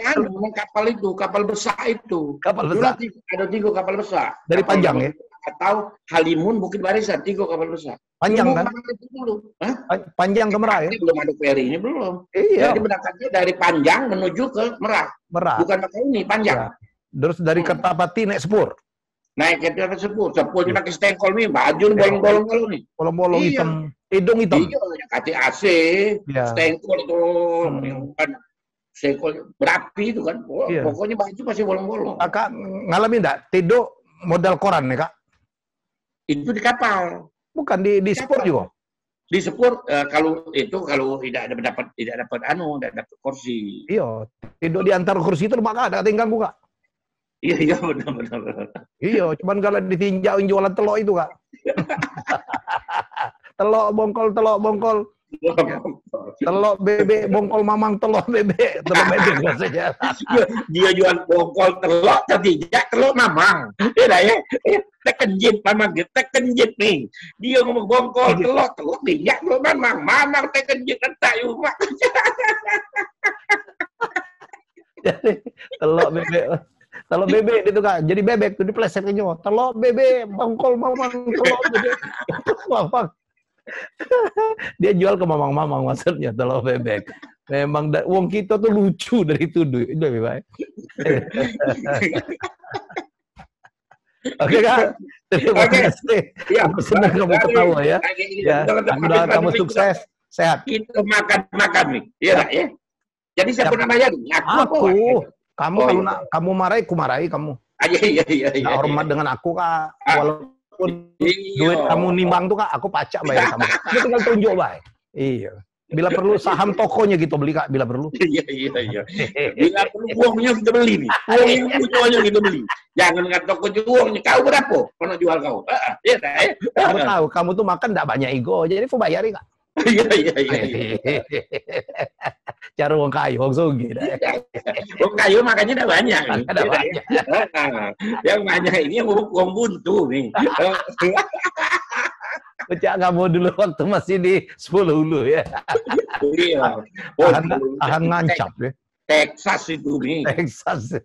kapal itu, kapal besar itu. Kapal besar. Dulu ada 3 kapal besar. Dari kapal Panjang ya? Atau Halimun Bukit Barisan, 3 kapal besar. Panjang kan? Dulu. Panjang ke Merak ya? Belum ada ferry ini belum. Iya. Jadi berangkatnya dari Panjang menuju ke Merak. Bukan pakai ini, Panjang. Ya. Terus dari Kertapati naik Sepur. Naik ke sepurnya pakai stengkol nih, baju bolong-bolong kalau nih. Bolong-bolong hitam, hidung hitam. Iya, kasih AC, stengkol itu, stengkol berapi itu kan. Pokoknya baju masih bolong-bolong. Kakak ngalamin enggak? Tidur modal koran ya, Kak? Itu di kapal. Bukan di Sepur juga. Di Sepur kalau tidak dapat kursi. Iya, tidur di antara kursi itu maka ada tinggal buka. Iya benar. Iya, cuman kalau ditinjauin jualan telur itu, Kak. telur bongkol. Telur bebek, bongkol mamang, telur bebek biasanya. Dia jual bongkol telur, tidak telur mamang. Ya, tekenjit mamang, tekenjit nih. Dia ngomong bongkol telur tidak telur mamang tekenjit entak yumak. Jadi telur bebek itu, Kak. Jadi bebek itu dipleset ke nyawa. Telur bebek, bongkol mamang, telur bebek. Mamang. Dia jual ke mamang-mamang maksudnya telur bebek. Memang wong kita tuh lucu dari itu lebih baik. Oke, Kak. Terima kasih. Ya, senang kamu ketawa ya. Semoga kamu sukses, sehat. Kita makan nih. Iya, ya. Jadi siapa namanya? Aku. Kamu kalau kamu marahi, ku marahi kamu. Iya. Hormat dengan aku, Kak. Walaupun duit kamu nimbang tuh, Kak, aku pacak bayar kamu. Lu tinggal tunjuk, Bay. Iya. Bila perlu saham tokonya gitu beli, Kak, bila perlu. Iya. Bila perlu uangnya kita beli nih. Uangnya kita beli. Jangan dengan toko uangnya. Kau berapa? Kalau jual kau. Iya, kamu tahu, kamu tuh makan enggak banyak ego, jadi aku bayari, Kak. Iya. Cara wong kayu, wong sugih. Wong kayu makanya udah banyak. Yang banyak ini yang wong buntu nih. Pecah kamu dulu waktu masih di 10 Hulu ya. Iya. Tahan ngancap ya. Texas itu nih. Texas.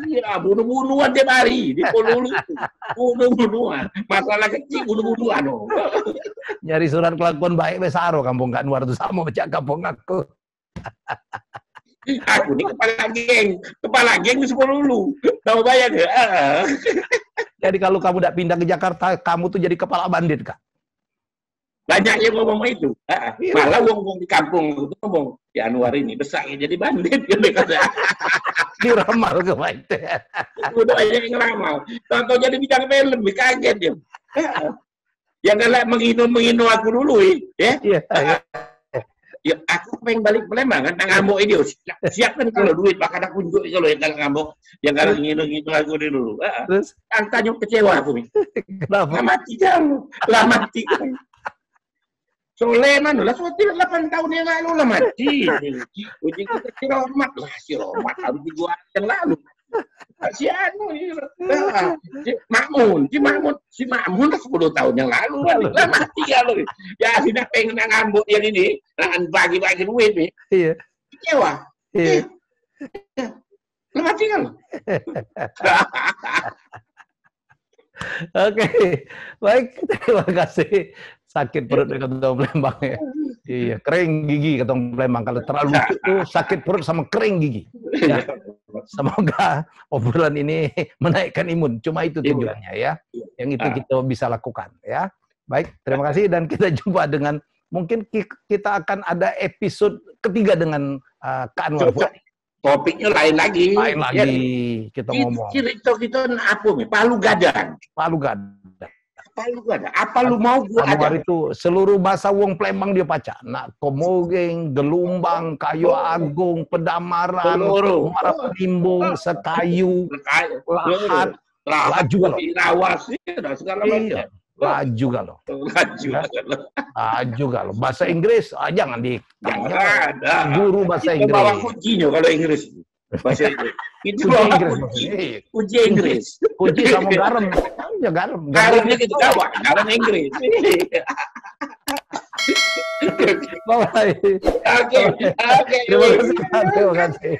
Iya, bunuh-bunuhan tiap hari di 10 Hulu. Bunuh-bunuhan. Masalah kecil bunuh-bunuhan. Nyari surat kelakuan baik besaro kampung Kak Anwar itu sama pecah kampung aku. Aku nih kepala geng di 10 Hulu. Tahu bayar gak? Jadi kalau kamu tidak pindah ke Jakarta, kamu tuh jadi kepala bandit, Kak. Banyak yang ngomong itu. Malah ngomong di kampung itu ngomong, ya Anwar ini besar jadi bandit. Diramal ke Pak. Udah banyak yang ngeramal. Contoh jadi bidang film, kaget dia. Janganlah menghina aku dulu, ya. Iya. Ya, aku pengen balik Palembang kan, ngamuk ini. Siap kan kalau duit, bahkan aku tunjuk kalau yang ngamuk, yang kalau ngino aku dulu. Terus Tanya kecewa aku nih. kenapa? Lah mati kan. Soleh mana lah, soalnya 8 tahun yang lalu lah mati. Uji kita si Romat lah, si Romat harus dijual yang lalu. Si Anu ini, si Makmun lah 10 tahun yang lalu lah mati kalau. Ya tidak pengen ngambuk yang ini, bagi-bagi duit nih. Iya. Kecewa. Iya. Lah mati kan. Oke, baik. Terima kasih. Sakit perut dari Ketong Palembang ya. Iya, kering gigi Ketong Palembang. Kalau terlalu lucu itu sakit perut sama kering gigi. Ya. Semoga obrolan ini menaikkan imun. Cuma itu tujuannya ya. Yang itu kita bisa lakukan ya. Baik, terima kasih dan kita jumpa dengan mungkin kita akan ada episode ketiga dengan Kak Anwar Fuad. Topiknya lain lagi. Lain lagi kita ngomong. Cerita kita apa nih? Palu Gadang. Palu Gadang. Palu Gadang. Apa lu mau gua Anwar aja? itu seluruh bahasa wong Palembang dia baca. Nak Komogeng, Gelumbang, Kayu Agung, Pedamaran, Muara Penimbung, Sekayu, Lahat, laju kalau. Rawas, segala macam. Laju kalau. Laju kalau. Bahasa Inggris, jangan ditanya. Guru bahasa Inggris. Bawa kuncinya kalau Inggris. Bahasa Inggris. Itu bawa kunci Inggris. Kunci sama garam. Ya garam. Garamnya kita bawa. Garam Inggris. Oke. Oke. Terima kasih.